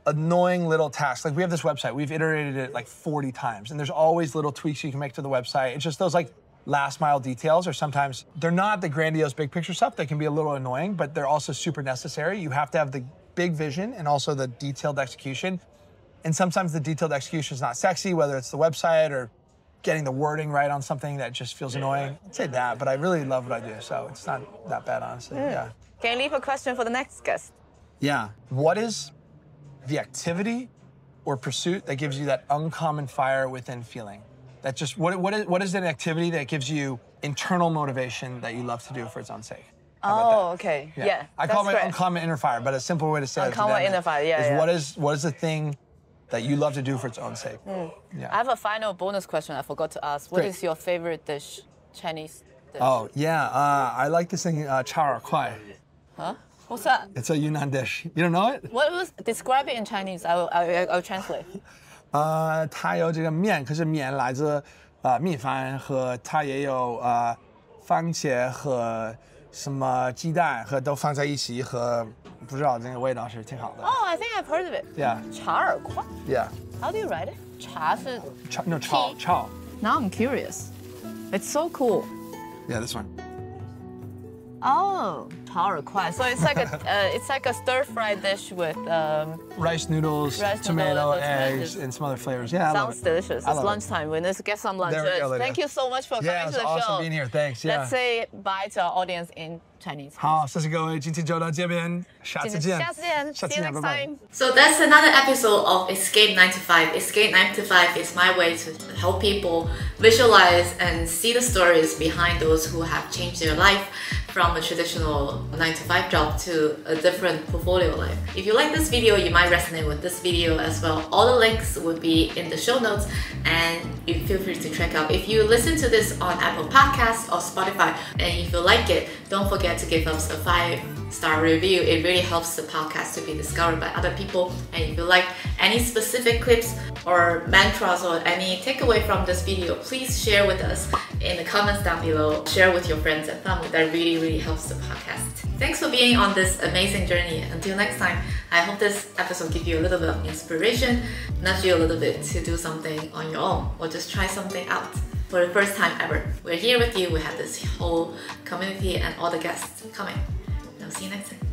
annoying little tasks. Like we have this website, we've iterated it like 40 times, and there's always little tweaks you can make to the website. It's just those like last mile details, or sometimes they're not the grandiose big picture stuff. They can be a little annoying, but they're also super necessary. You have to have the big vision and also the detailed execution. And sometimes the detailed execution is not sexy, whether it's the website or getting the wording right on something that just feels annoying. I'd say that, but I really love what I do, so it's not that bad, honestly. Yeah. Can you leave a question for the next guest? Yeah. What is the activity or pursuit that gives you that uncommon fire within feeling? That just what is an activity that gives you internal motivation that you love to do for its own sake? Okay. Yeah. I call it uncommon inner fire, but a simple way to say uncommon inner fire. Yeah. What is the thing that you love to do for its own sake? Yeah. I have a final bonus question I forgot to ask. What is your favorite dish, Chinese dish? Oh yeah, I like this thing, chao kuai. Huh? What's that? It's a Yunnan dish. You don't know it? What was? Describe it in Chinese. I'll translate. 它有这个面，可是面来自米饭和它也有番茄和什么鸡蛋和都放在一起和不知道这个味道是挺好的。Oh, I think I've heard of it. Yeah. 茶尔块. Yeah. How do you write it? 茶是 chao. Now I'm curious. It's so cool. Yeah, this one. Oh, power quite. So it's like a stir-fried dish with rice noodles, tomato, eggs, and some other flavors. Yeah, I love sounds it. delicious. It's lunchtime. We need to get some lunch. There we go, Lydia. Thank you so much for coming to the awesome show. being here. Thanks. Yeah. Let's say bye to our audience in Chinese. 好，谢谢各位，今天就到这边，下次见。下次见。下次 See you 见， next 拜拜。 time. So that's another episode of Escape 9 to 5. Escape 9 to 5 is my way to help people visualize and see the stories behind those who have changed their life from a traditional 9 to 5 job to a different portfolio life. If you like this video, you might resonate with this video as well. All the links will be in the show notes and you feel free to check out. If you listen to this on Apple Podcasts or Spotify and if you like it, don't forget to give us a 5-star review. It really helps the podcast to be discovered by other people. And if you like any specific clips or mantras or any takeaway from this video, please share with us in the comments down below. Share with your friends and family. That really helps the podcast. Thanks for being on this amazing journey. Until next time, I hope this episode gives you a little bit of inspiration, nudge you a little bit to do something on your own or just try something out for the first time ever. We're here with you. We have this whole community and all the guests coming. I'll see you next time.